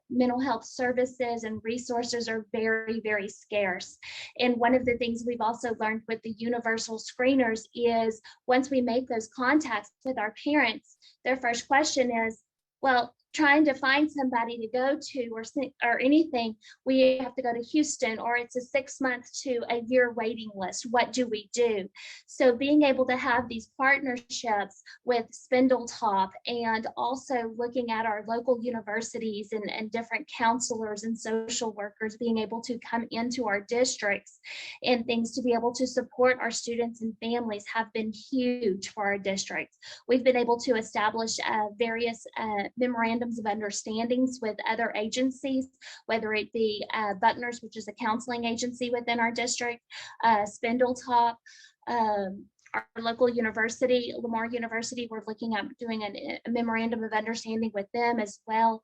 mental health services and resources are very, very scarce. And one of the things we've also learned with the universal screeners is, once we make those contacts with our parents, their first question is, well, trying to find somebody to go to or anything, we have to go to Houston, or it's a 6 month to a year waiting list. What do we do? So being able to have these partnerships with Spindletop, and also looking at our local universities and different counselors and social workers being able to come into our districts and things to be able to support our students and families have been huge for our districts. We've been able to establish various memorandums of understandings with other agencies, whether it be Buckner's, which is a counseling agency within our district, Spindletop, our local university, Lamar University. We're looking at doing a memorandum of understanding with them as well.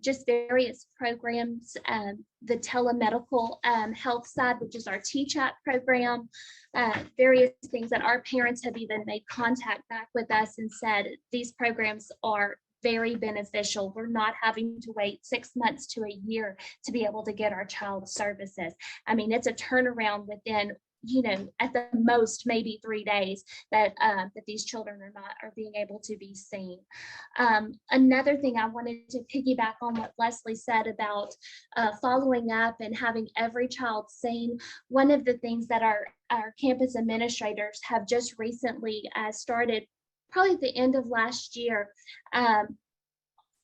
Just various programs, the telemedical health side, which is our T-Chat program, various things that our parents have even made contact back with us and said, these programs are very beneficial. We're not having to wait 6 months to a year to be able to get our child services. I mean, it's a turnaround within, at the most maybe 3 days that these children are being able to be seen. Another thing I wanted to piggyback on what Leslie said about following up and having every child seen. One of the things that our campus administrators have just recently started, probably at the end of last year,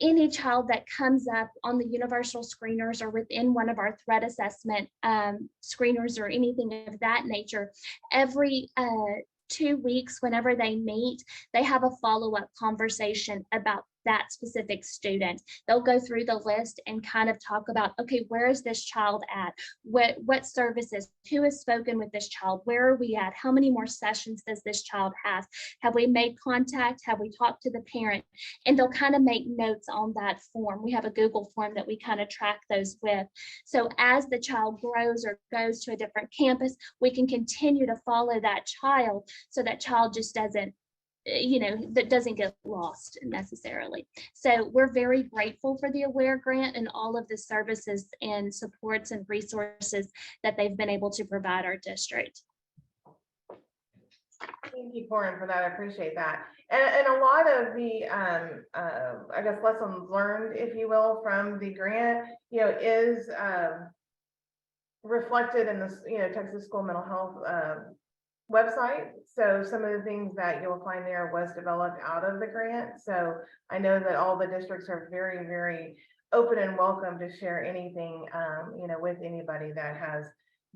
any child that comes up on the universal screeners or within one of our threat assessment screeners or anything of that nature, every 2 weeks, whenever they meet, they have a follow-up conversation about that specific student. They'll go through the list and kind of talk about, okay, where is this child at? What services? Who has spoken with this child? Where are we at? How many more sessions does this child have? Have we made contact? Have we talked to the parent? And they'll kind of make notes on that form. We have a Google form that we kind of track those with. So as the child grows or goes to a different campus, we can continue to follow that child so that child just doesn't, that doesn't get lost necessarily. So we're very grateful for the AWARE grant and all of the services and supports and resources that they've been able to provide our district. Thank you, Corin, for that. I appreciate that. And a lot of the, I guess, lessons learned, if you will, from the grant, is reflected in this, Texas School Mental Health website. So some of the things that you'll find there was developed out of the grant. So I know that all the districts are very, very open and welcome to share anything, with anybody that has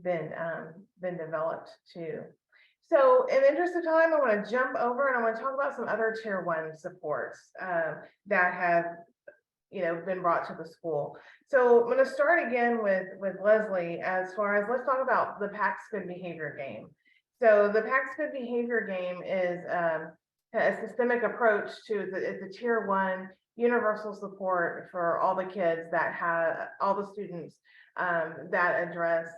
been developed too. So in the interest of time, I want to jump over and I want to talk about some other tier 1 supports that have been brought to the school. So I'm going to start again with Leslie as far as, let's talk about the PACS Good Behavior game. So the PACS Good Behavior game is a systemic approach to it's a tier 1 universal support for all the kids that have, all the students that address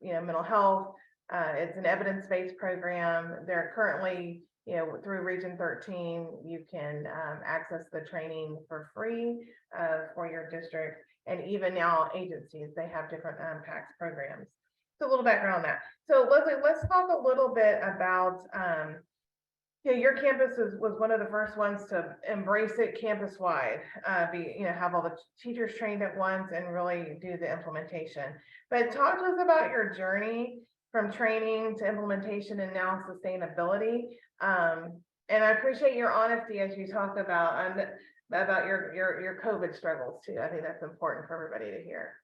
mental health. It's an evidence-based program. They're currently, through Region 13, you can access the training for free for your district. And even now agencies, they have different PACS programs. So a little background on that. So Leslie, let's talk a little bit about, your campus was one of the first ones to embrace it campus-wide, have all the teachers trained at once and really do the implementation. But talk to us about your journey from training to implementation and now sustainability. And I appreciate your honesty as you talk about your COVID struggles too. I think that's important for everybody to hear.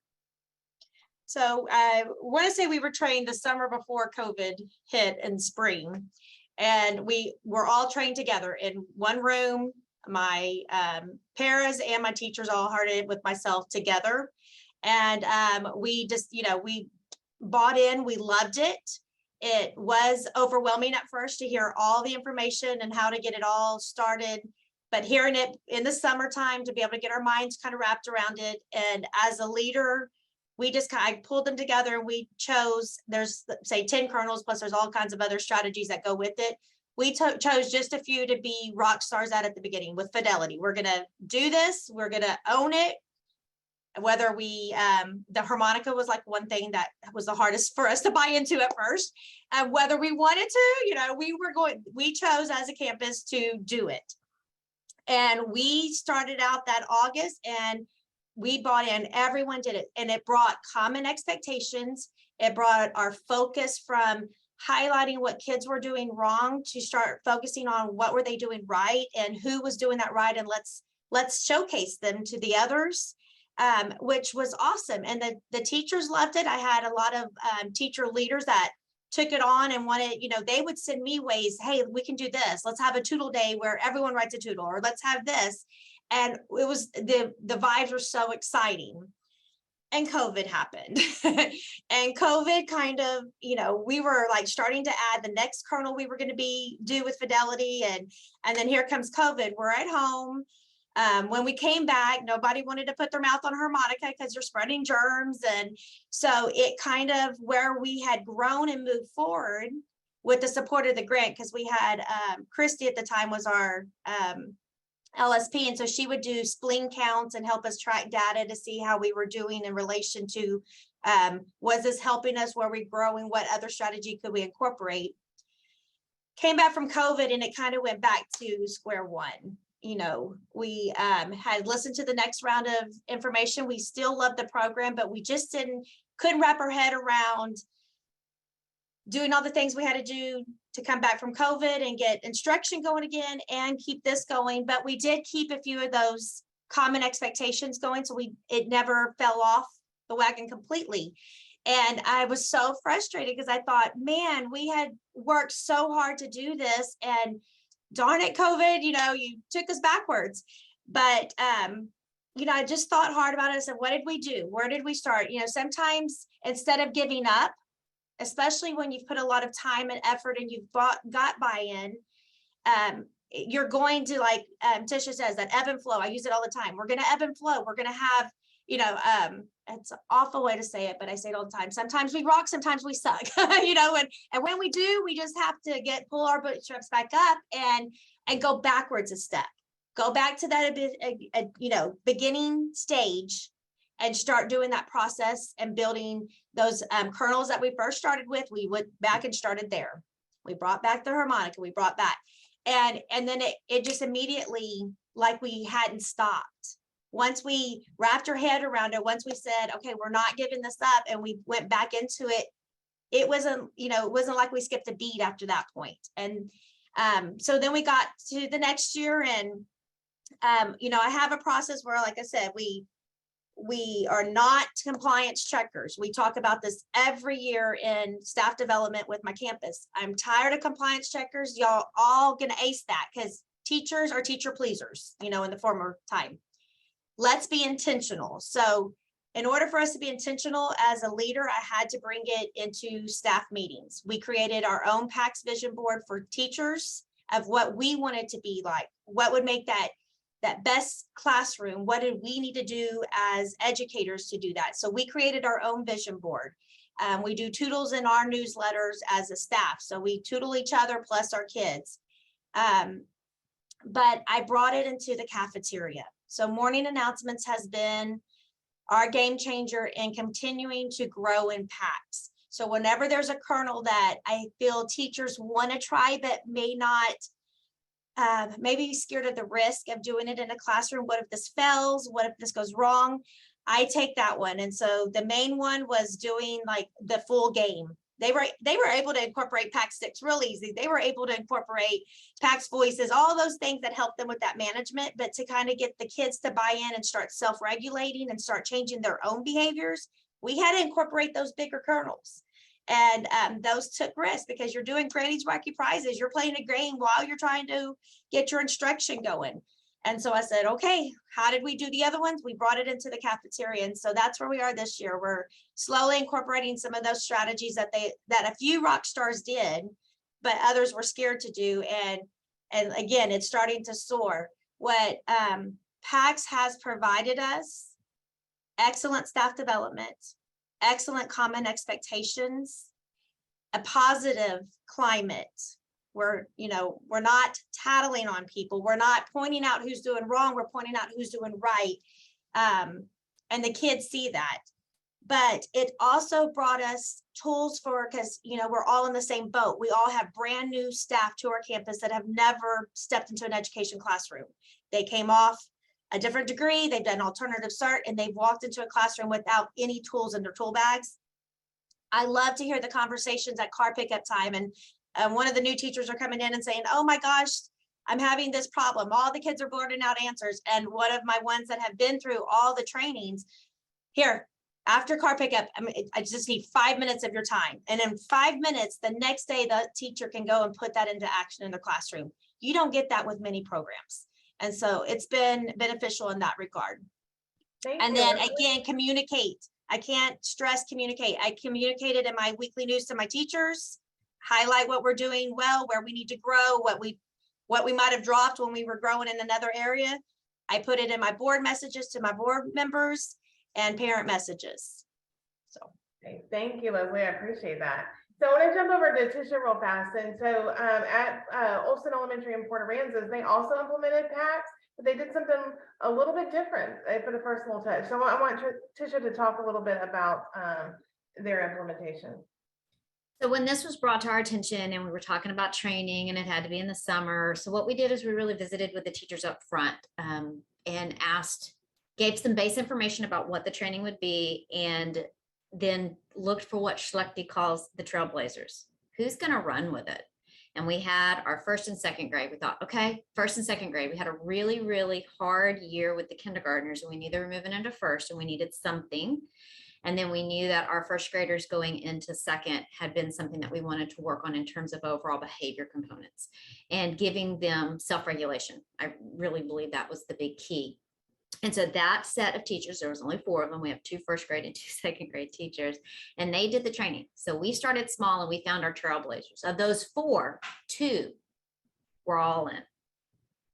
So I want to say we were trained the summer before COVID hit in spring, and we were all trained together in one room. My paras and my teachers all heard it with myself together. And we just, we bought in, we loved it. It was overwhelming at first to hear all the information and how to get it all started. But hearing it in the summertime to be able to get our minds kind of wrapped around it. And as a leader, we just kind of pulled them together and we chose, there's say 10 kernels, plus there's all kinds of other strategies that go with it. We chose just a few to be rock stars at the beginning with fidelity. We're going to do this. We're going to own it. Whether we, the harmonica was like one thing that was the hardest for us to buy into at first. Whether we wanted to, we chose as a campus to do it. And we started out that August and we bought in, everyone did it. And it brought common expectations. It brought our focus from highlighting what kids were doing wrong to start focusing on what were they doing right and who was doing that right. And let's showcase them to the others, which was awesome. And the teachers loved it. I had a lot of teacher leaders that took it on and wanted, they would send me ways, hey, we can do this. Let's have a Toodle day where everyone writes a Toodle, or let's have this. And it was, the vibes were so exciting. And COVID happened. And COVID kind of, we were like starting to add the next kernel we were going to do with fidelity. And then here comes COVID. We're at home. When we came back, nobody wanted to put their mouth on harmonica because you're spreading germs. And so it kind of, where we had grown and moved forward with the support of the grant, because we had Christy at the time was our LSP. And so she would do spleen counts and help us track data to see how we were doing in relation to, was this helping us? Were we growing? What other strategy could we incorporate? Came back from COVID and it kind of went back to square one. We had listened to the next round of information. We still loved the program, but we just couldn't wrap our head around doing all the things we had to do to come back from COVID and get instruction going again and keep this going. But we did keep a few of those common expectations going. So it never fell off the wagon completely. And I was so frustrated because I thought, man, we had worked so hard to do this, and darn it, COVID, you took us backwards. But, I just thought hard about it. I said, what did we do? Where did we start? Sometimes instead of giving up, especially when you've put a lot of time and effort and you've got buy-in, you're going to, like Tisha says, that ebb and flow. I use it all the time. We're going to ebb and flow. We're going to have, it's an awful way to say it, but I say it all the time. Sometimes we rock, sometimes we suck, and when we do, we just have to pull our bootstraps back up and go backwards a step. Go back to that, beginning stage and start doing that process and building those kernels that we first started with. We went back and started there. We brought back the harmonica, we brought back, and then it just immediately, like we hadn't stopped. Once we wrapped our head around it, once we said, okay, we're not giving this up, and we went back into it, it wasn't like we skipped a beat after that point. And so then we got to the next year, and I have a process where, like I said, we are not compliance checkers. We talk about this every year in staff development with my campus. I'm tired of compliance checkers. Y'all all gonna ace that because teachers are teacher pleasers, in the former time. Let's be intentional. So in order for us to be intentional as a leader, I had to bring it into staff meetings. We created our own PACS vision board for teachers of what we wanted to be like, what would make that best classroom. What did we need to do as educators to do that? So we created our own vision board. We do toodles in our newsletters as a staff. So we toodle each other plus our kids. But I brought it into the cafeteria. So morning announcements has been our game changer in continuing to grow in PACS. So whenever there's a kernel that I feel teachers want to try but may not, maybe scared of the risk of doing it in a classroom. What if this fails? What if this goes wrong? I take that one. And so the main one was doing like the full game. They were able to incorporate PACS 6 real easy. They were able to incorporate PACS voices, all those things that help them with that management, but to kind of get the kids to buy in and start self-regulating and start changing their own behaviors, we had to incorporate those bigger kernels. And those took risks because you're doing Granny's Wacky Prizes. You're playing a game while you're trying to get your instruction going. And so I said, okay, how did we do the other ones? We brought it into the cafeteria. And so that's where we are this year. We're slowly incorporating some of those strategies that a few rock stars did, but others were scared to do. And again, it's starting to soar. What PACS has provided us, excellent staff development, excellent common expectations, a positive climate where, we're not tattling on people. We're not pointing out who's doing wrong. We're pointing out who's doing right. And the kids see that. But it also brought us tools because, we're all in the same boat. We all have brand new staff to our campus that have never stepped into an education classroom. They came off a different degree, they've done alternative cert, and they've walked into a classroom without any tools in their tool bags. I love to hear the conversations at car pickup time, and one of the new teachers are coming in and saying, oh my gosh, I'm having this problem. All the kids are blurting out answers. And one of my ones that have been through all the trainings, here, after car pickup, I just need 5 minutes of your time. And in 5 minutes, the next day, the teacher can go and put that into action in the classroom. You don't get that with many programs. And so it's been beneficial in that regard. And then again, communicate. I can't stress communicate. I communicated in my weekly news to my teachers, highlight what we're doing well, where we need to grow, what we might have dropped when we were growing in another area. I put it in my board messages to my board members and parent messages. So okay, thank you, Leslie. I appreciate that. So I want to jump over to Tisha real fast. And so at Olson Elementary in Port Aransas, they also implemented PACS, but they did something a little bit different. They put a personal touch. So I want Tisha to talk a little bit about their implementation. So when this was brought to our attention and we were talking about training and it had to be in the summer. So what we did is we really visited with the teachers up front and gave some base information about what the training would be, and then looked for what Schlechte calls the trailblazers. Who's going to run with it? And we had our first and second grade. We thought, okay, first and second grade, we had a really, really hard year with the kindergartners, and we knew they were moving into first and we needed something. And then we knew that our first graders going into second had been something that we wanted to work on in terms of overall behavior components and giving them self-regulation. I really believe that was the big key. And so that set of teachers, there was only 4 of them. We have 2 first grade and 2 second grade teachers, and they did the training. So we started small and we found our trailblazers. Of those 4, 2 were all in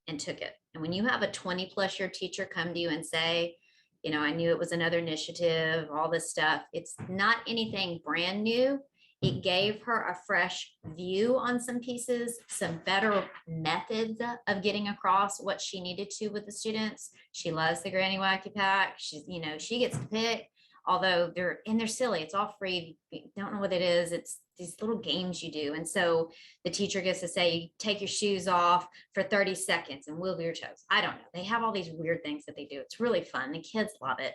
and took it. And when you have a 20+ year teacher come to you and say, you know, I knew it was another initiative, all this stuff, it's not anything brand new. It gave her a fresh view on some pieces, some better methods of getting across what she needed to with the students. She loves the Granny Wacky Pack. She's, you know, she gets to pick, although they're silly. It's all free. If you don't know what it is, it's these little games you do. And so the teacher gets to say, take your shoes off for 30 seconds and wiggle your toes. I don't know. They have all these weird things that they do. It's really fun. The kids love it.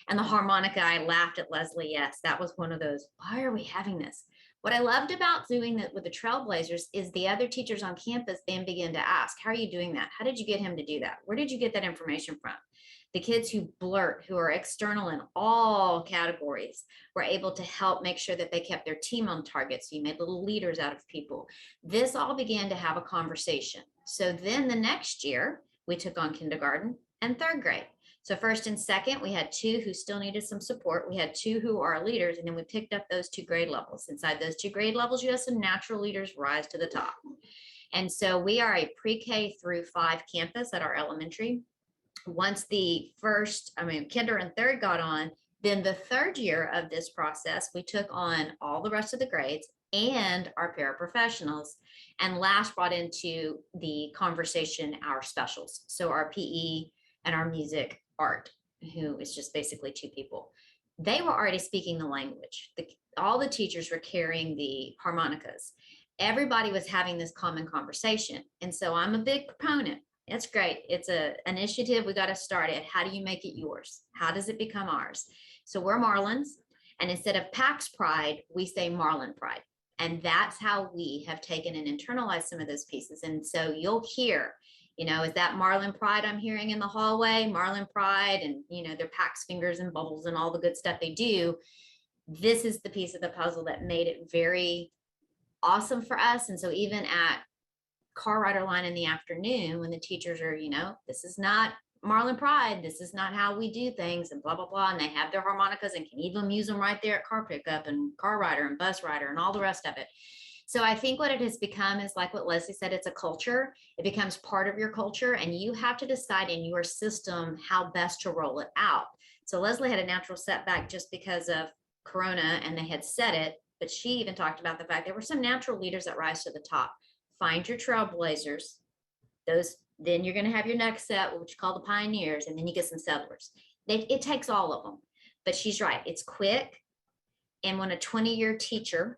And the harmonica, I laughed at Leslie. Yes, that was one of those. Why are we having this? What I loved about doing that with the Trailblazers is the other teachers on campus then begin to ask, how are you doing that? How did you get him to do that? Where did you get that information from? The kids who blurt, who are external in all categories, were able to help make sure that they kept their team on target. So you made little leaders out of people. This all began to have a conversation. So then the next year, we took on kindergarten and third grade. So first and second, we had 2 who still needed some support. We had 2 who are leaders, and then we picked up those 2 grade levels. Inside those 2 grade levels, you have some natural leaders rise to the top. And so we are a pre-K through 5 campus at our elementary. Once the kinder and third got on, then the third year of this process, we took on all the rest of the grades and our paraprofessionals, and last brought into the conversation our specials. So our PE and our music art, who is just basically 2 people. They were already speaking the language. All the teachers were carrying the harmonicas. Everybody was having this common conversation. And so I'm a big proponent. It's great. It's an initiative. We got to start it. How do you make it yours? How does it become ours? So we're Marlins. And instead of Pax Pride, we say Marlin Pride. And that's how we have taken and internalized some of those pieces. And so you'll hear, you know, is that Marlin Pride I'm hearing in the hallway? Marlin Pride, and, you know, their Pax fingers and bubbles and all the good stuff they do. This is the piece of the puzzle that made it very awesome for us. And so even at car rider line in the afternoon, when the teachers are, you know, this is not Marlin Pride, this is not how we do things, and blah, blah, blah. And they have their harmonicas and can even use them right there at car pickup and car rider and bus rider and all the rest of it. So I think what it has become is like what Leslie said, it's a culture. It becomes part of your culture, and you have to decide in your system how best to roll it out. So Leslie had a natural setback just because of Corona, and they had said it, but she even talked about the fact there were some natural leaders that rise to the top. Find your trailblazers. Those, then you're going to have your next set, which you call the pioneers, and then you get some settlers. It takes all of them. But she's right. It's quick. And when a 20+ year teacher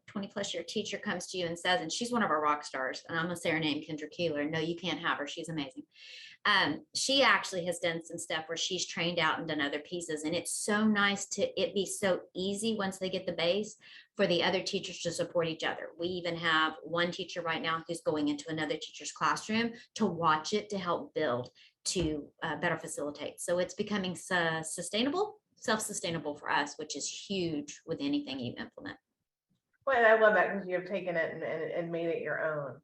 comes to you and says, and she's one of our rock stars, and I'm going to say her name, Kendra Keeler. No, you can't have her. She's amazing. She actually has done some stuff where she's trained out and done other pieces. And it's so nice to it be so easy once they get the base for the other teachers to support each other. We even have one teacher right now who's going into another teacher's classroom to watch it, to help build, to better facilitate. So it's becoming sustainable, self-sustainable for us, which is huge with anything you implement. Well, and I love that because you have taken it and made it your own.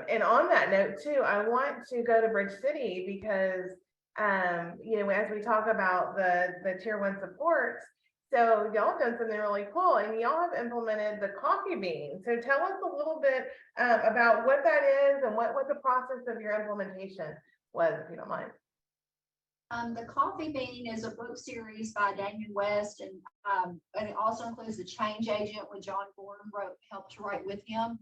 And on that note too, I want to go to Bridge City because, you know, as we talk about the tier 1 supports, so y'all have done something really cool, and y'all have implemented the coffee bean. So tell us a little bit about what that is and what the process of your implementation was, if you don't mind. The Coffee Bean is a book series by Daniel West, and it also includes The Change Agent, which John Gordon helped to write with him.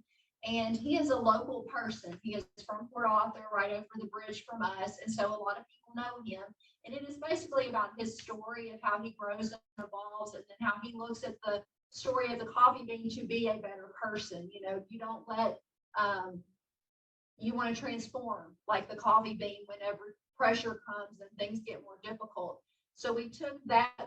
And he is a local person. He is from Port Arthur, right over the bridge from us, and so a lot of people know him. And it is basically about his story of how he grows and evolves, and then how he looks at the story of the coffee bean to be a better person. You know, you don't let you want to transform like the coffee bean whenever pressure comes and things get more difficult. So we took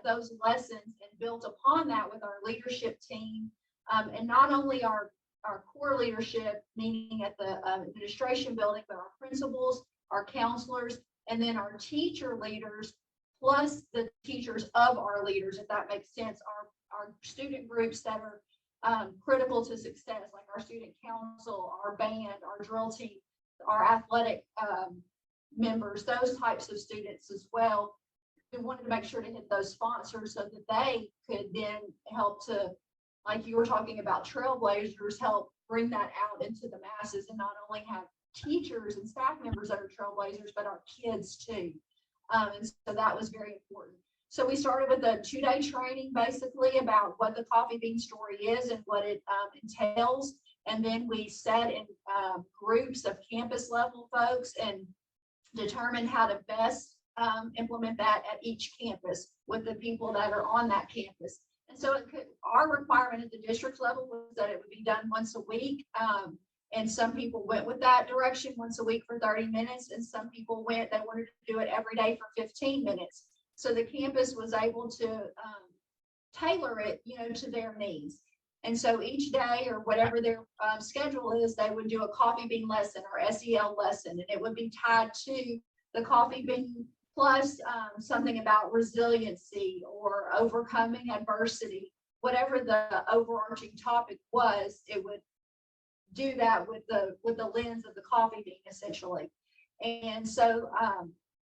those lessons and built upon that with our leadership team, and not only our our core leadership, meaning at the administration building, but our principals, our counselors, and then our teacher leaders, plus the teachers of our leaders, if that makes sense, our student groups that are critical to success, like our student council, our band, our drill team, our athletic members, those types of students as well. We wanted to make sure to hit those sponsors so that they could then help to, like you were talking about trailblazers, help bring that out into the masses and not only have teachers and staff members that are trailblazers, but our kids too. And so that was very important. So we started with a 2-day training basically about what the coffee bean story is and what it entails. And then we set in groups of campus level folks and determined how to best implement that at each campus with the people that are on that campus. And so our requirement at the district level was that it would be done once a week. And some people went with that direction once a week for 30 minutes. And some people they wanted to do it every day for 15 minutes. So the campus was able to tailor it, to their needs. And so each day or whatever their schedule is, they would do a coffee bean lesson or SEL lesson, and it would be tied to the coffee bean plus something about resiliency or overcoming adversity. Whatever the overarching topic was, it would do that with the lens of the coffee bean essentially. And so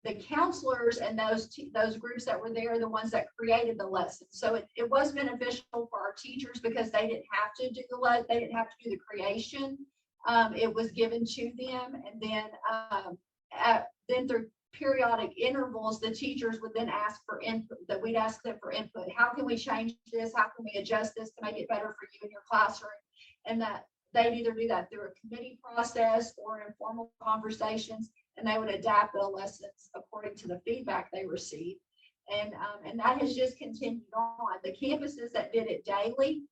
the counselors and those groups that were there are the ones that created the lesson. So it was beneficial for our teachers because they didn't have to do the creation. It was given to them, and then through periodic intervals, the teachers would then ask for input. That we'd ask them for input. How can we change this? How can we adjust this to make it better for you in your classroom? And that they'd either do that through a committee process or informal conversations, and they would adapt the lessons according to the feedback they received. And that has just continued on. The campuses that did it daily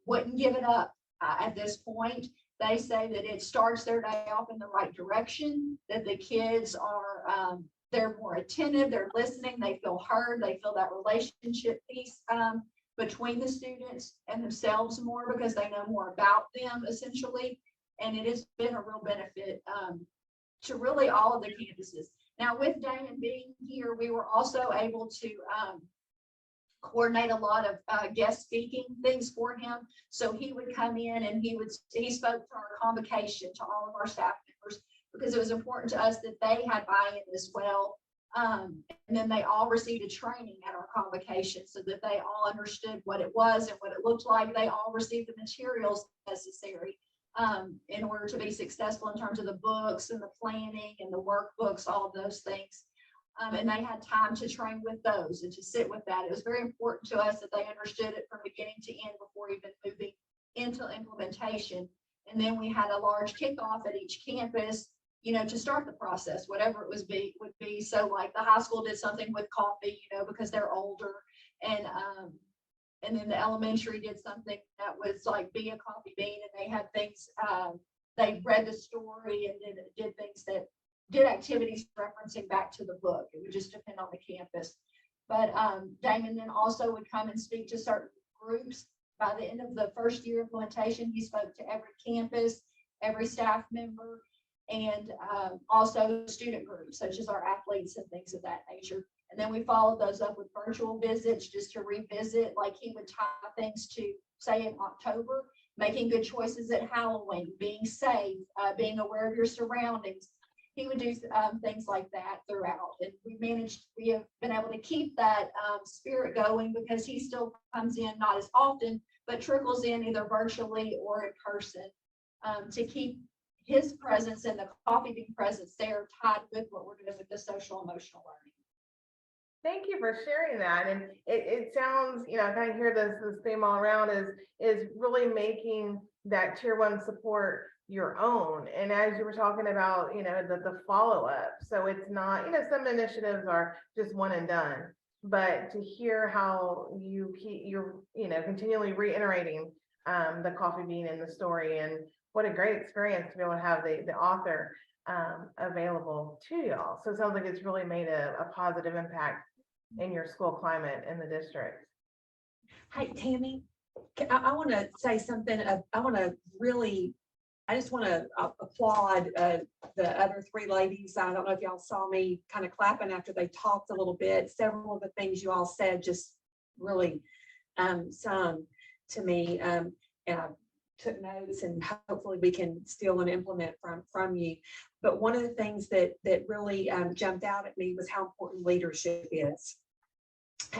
wouldn't give it up at this point. They say that it starts their day off in the right direction, that the kids are, they're more attentive, they're listening, they feel heard, they feel that relationship piece between the students and themselves more because they know more about them essentially. And it has been a real benefit to really all of the campuses. Now with Damon being here, we were also able to coordinate a lot of guest speaking things for him. So he would come in and he spoke to our convocation to all of our staff members because it was important to us that they had buy-in as well. And then they all received a training at our convocation so that they all understood what it was and what it looked like. They all received the materials necessary in order to be successful in terms of the books and the planning and the workbooks, all of those things. And they had time to train with those and to sit with that. It was very important to us that they understood it from beginning to end before even moving into implementation. And then we had a large kickoff at each campus, to start the process, whatever it would be. So like the high school did something with coffee, because they're older, and then the elementary did something that was like be a coffee bean, and they had things, they read the story and did things that did activities referencing back to the book. It would just depend on the campus. But Damon then also would come and speak to certain groups. By the end of the first year implementation, he spoke to every campus, every staff member, and also student groups, such as our athletes and things of that nature. And then we followed those up with virtual visits just to revisit, like he would tie things to, say, in October, making good choices at Halloween, being safe, being aware of your surroundings. He would do things like that throughout. And we have been able to keep that spirit going because he still comes in, not as often, but trickles in either virtually or in person to keep his presence and the coffee bean presence there tied with what we're doing with the social emotional learning. Thank you for sharing that. And it sounds, I kind of hear this theme all around is really making that tier 1 support your own. And as you were talking about, the follow-up. So it's not, some initiatives are just one and done, but to hear how you're continually reiterating the coffee bean and the story, and what a great experience to be able to have the author available to y'all. So it sounds like it's really made a positive impact in your school climate in the district. Hey, Tammy, I want to say something. I just want to applaud the other three ladies. I don't know if y'all saw me kind of clapping after they talked a little bit. Several of the things you all said just really sung to me. And I took notes, and hopefully we can steal and implement from you. But one of the things that really jumped out at me was how important leadership is.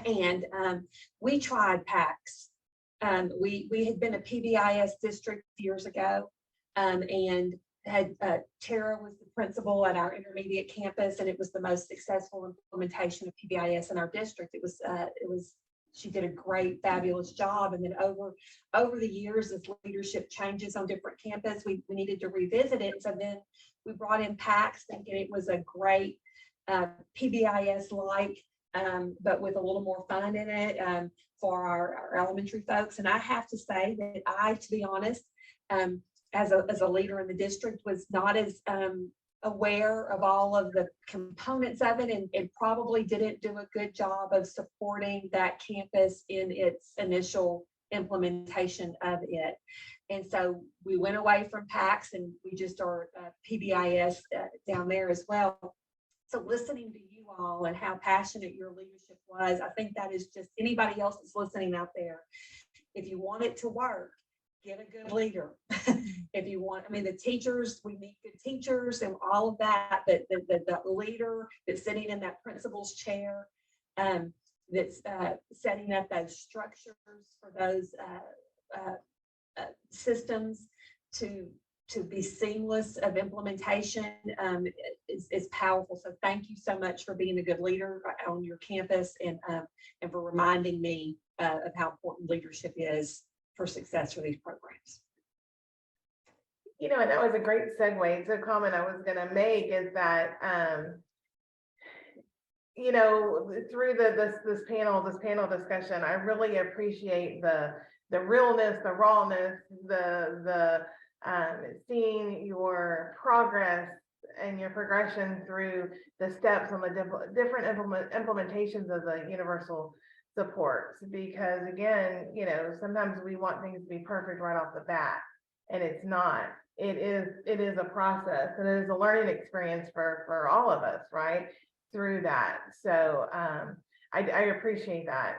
And we tried PACS. We had been a PBIS district years ago, and had Tara was the principal at our intermediate campus, and it was the most successful implementation of PBIS in our district. It was she did a great, fabulous job. And then over the years, as leadership changes on different campus, we needed to revisit it. So then we brought in PACS, thinking it was a great PBIS-like, but with a little more fun in it for our elementary folks. And I have to say that to be honest, as a leader in the district, was not as aware of all of the components of it, and probably didn't do a good job of supporting that campus in its initial implementation of it. And so we went away from PACS, and we just are PBIS down there as well. So listening to you all and how passionate your leadership was, I think that is just anybody else that's listening out there. If you want it to work, get a good leader. If you want, I mean, the teachers, we need good teachers and all of that, but the leader that's sitting in that principal's chair, that's setting up those structures for those systems to be seamless of implementation is powerful. So thank you so much for being a good leader on your campus, and for reminding me of how important leadership is for success for these programs. You know, and that was a great segue. So a comment I was going to make is that, you know, through this panel discussion, I really appreciate the realness, the rawness, the seeing your progress and your progression through the steps on the different implementations of the universal supports. Because again, you know, sometimes we want things to be perfect right off the bat, and it's not. It is a process, and it is a learning experience for all of us, right, through that. So I appreciate that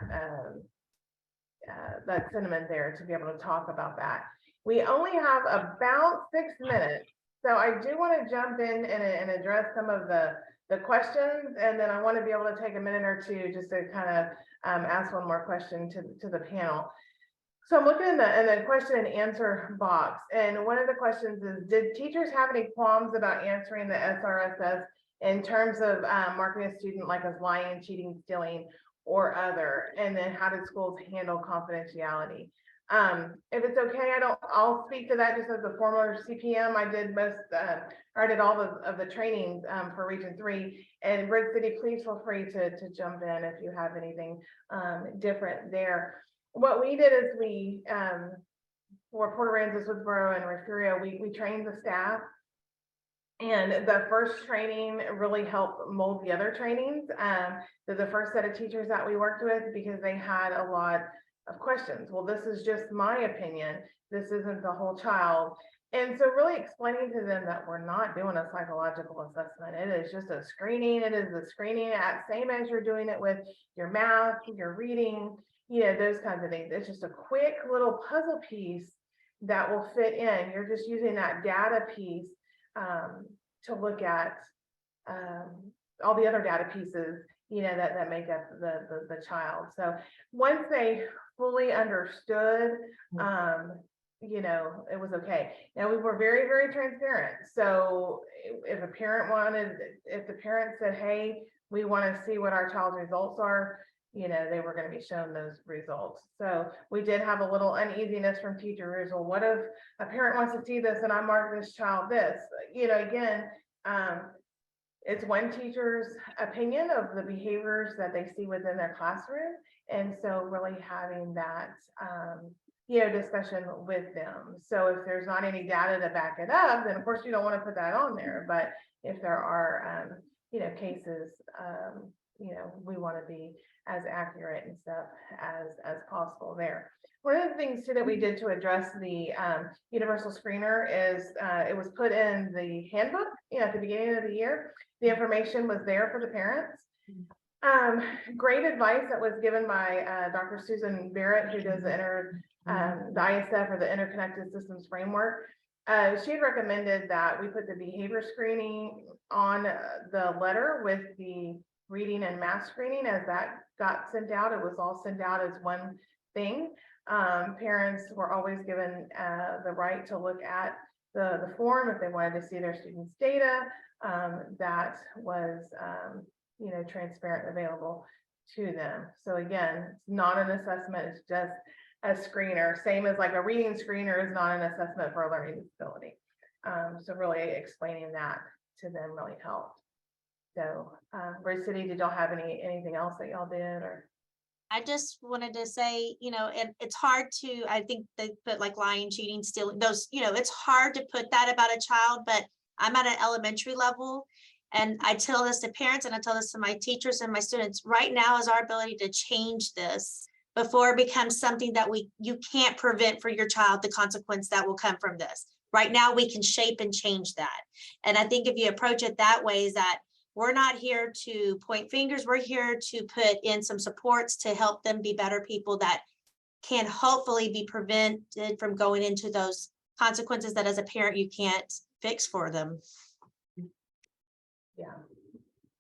that sentiment there, to be able to talk about that. We only have about 6 minutes, so I do want to jump in and address some of the questions, and then I want to be able to take a minute or two just to kind of ask one more question to the panel. So I'm looking in the question and answer box, and one of the questions is, did teachers have any qualms about answering the SRSS in terms of marking a student like as lying, cheating, stealing, or other? And then how did schools handle confidentiality? If it's okay, I'll speak to that just as a former CPM. I did all of the trainings for Region 3, and Bridge City, please feel free to jump in if you have anything different there. What we did is we, for Port Aransas, Woodsboro, and Refugio, we trained the staff. And the first training really helped mold the other trainings. The first set of teachers that we worked with, because they had a lot of questions. Well, this is just my opinion. This isn't the whole child. And so really explaining to them that we're not doing a psychological assessment. It is just a screening. It is a screening same as you're doing it with your math, your reading, you know, those kinds of things. It's just a quick little puzzle piece that will fit in. You're just using that data piece to look at all the other data pieces, you know, that make up the child. So once they fully understood, you know, it was okay. Now we were very, very transparent. So if the parent said, hey, we want to see what our child's results are, you know, they were going to be shown those results. So we did have a little uneasiness from teachers. Well, what if a parent wants to see this and I mark this child this? You know, again, it's one teacher's opinion of the behaviors that they see within their classroom. And so really having that, you know, discussion with them. So if there's not any data to back it up, then of course you don't want to put that on there. But if there are, you know, cases, we want to be as accurate and stuff as possible there. One of the things too that we did to address the universal screener is it was put in the handbook, at the beginning of the year. The information was there for the parents. Great advice that was given by Dr. Susan Barrett, who does the ISF, or the Interconnected Systems Framework. She had recommended that we put the behavior screening on the letter with the reading and math screening. As that got sent out, it was all sent out as one thing. Parents were always given the right to look at the form if they wanted to see their students' data. That was transparent, available to them. So again, it's not an assessment, it's just a screener, same as like a reading screener is not an assessment for a learning disability. So really explaining that to them really helped. So Bridge City, did y'all have anything else that y'all did? Or I just wanted to say, it's hard to, I think they put like lying, cheating, stealing, those, it's hard to put that about a child, but I'm at an elementary level. And I tell this to parents and I tell this to my teachers and my students. Right now is our ability to change this before it becomes something that you can't prevent for your child, the consequence that will come from this. Right now, we can shape and change that. And I think if you approach it that way, is that we're not here to point fingers. We're here to put in some supports to help them be better people that can hopefully be prevented from going into those consequences that as a parent, you can't fix for them. yeah,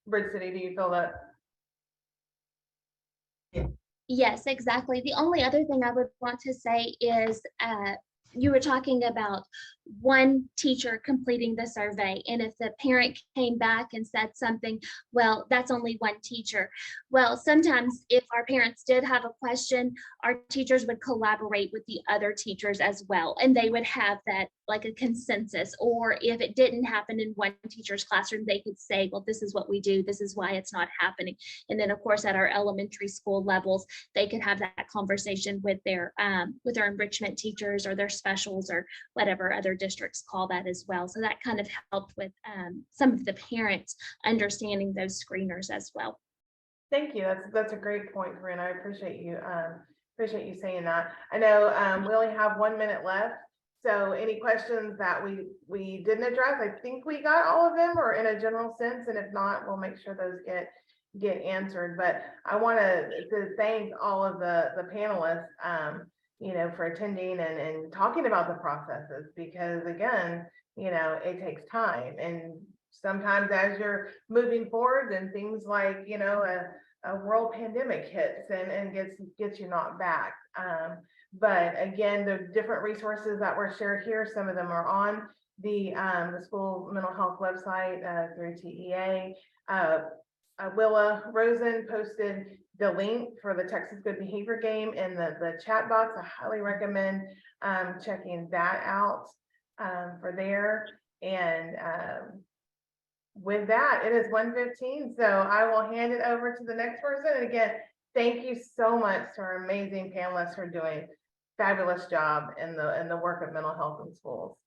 Bridge City, do you feel that? Yes, exactly. The only other thing I would want to say is you were talking about one teacher completing the survey. And if the parent came back and said something, well, that's only one teacher. Well, sometimes if our parents did have a question, our teachers would collaborate with the other teachers as well. And they would have that like a consensus, or if it didn't happen in one teacher's classroom, they could say, well, this is what we do. This is why it's not happening. And then of course, at our elementary school levels, they could have that conversation with their enrichment teachers or their specials or whatever other districts call that as well. So that kind of helped with some of the parents understanding those screeners as well. Thank you. That's a great point, Corinne. I appreciate you saying that. I know we only have 1 minute left. So any questions that we didn't address, I think we got all of them, or in a general sense, and if not, we'll make sure those get answered. But I want to thank all of the panelists, for attending and talking about the processes, because again, it takes time, and sometimes as you're moving forward and things like, a world pandemic hits and gets you knocked back. But again, the different resources that were shared here, some of them are on the school mental health website through TEA. Willa Rosen posted the link for the Texas Good Behavior Game in the chat box. I highly recommend checking that out for there. And with that, it is 1:15, so I will hand it over to the next person. And again, thank you so much to our amazing panelists for doing a fabulous job in the work of mental health in schools.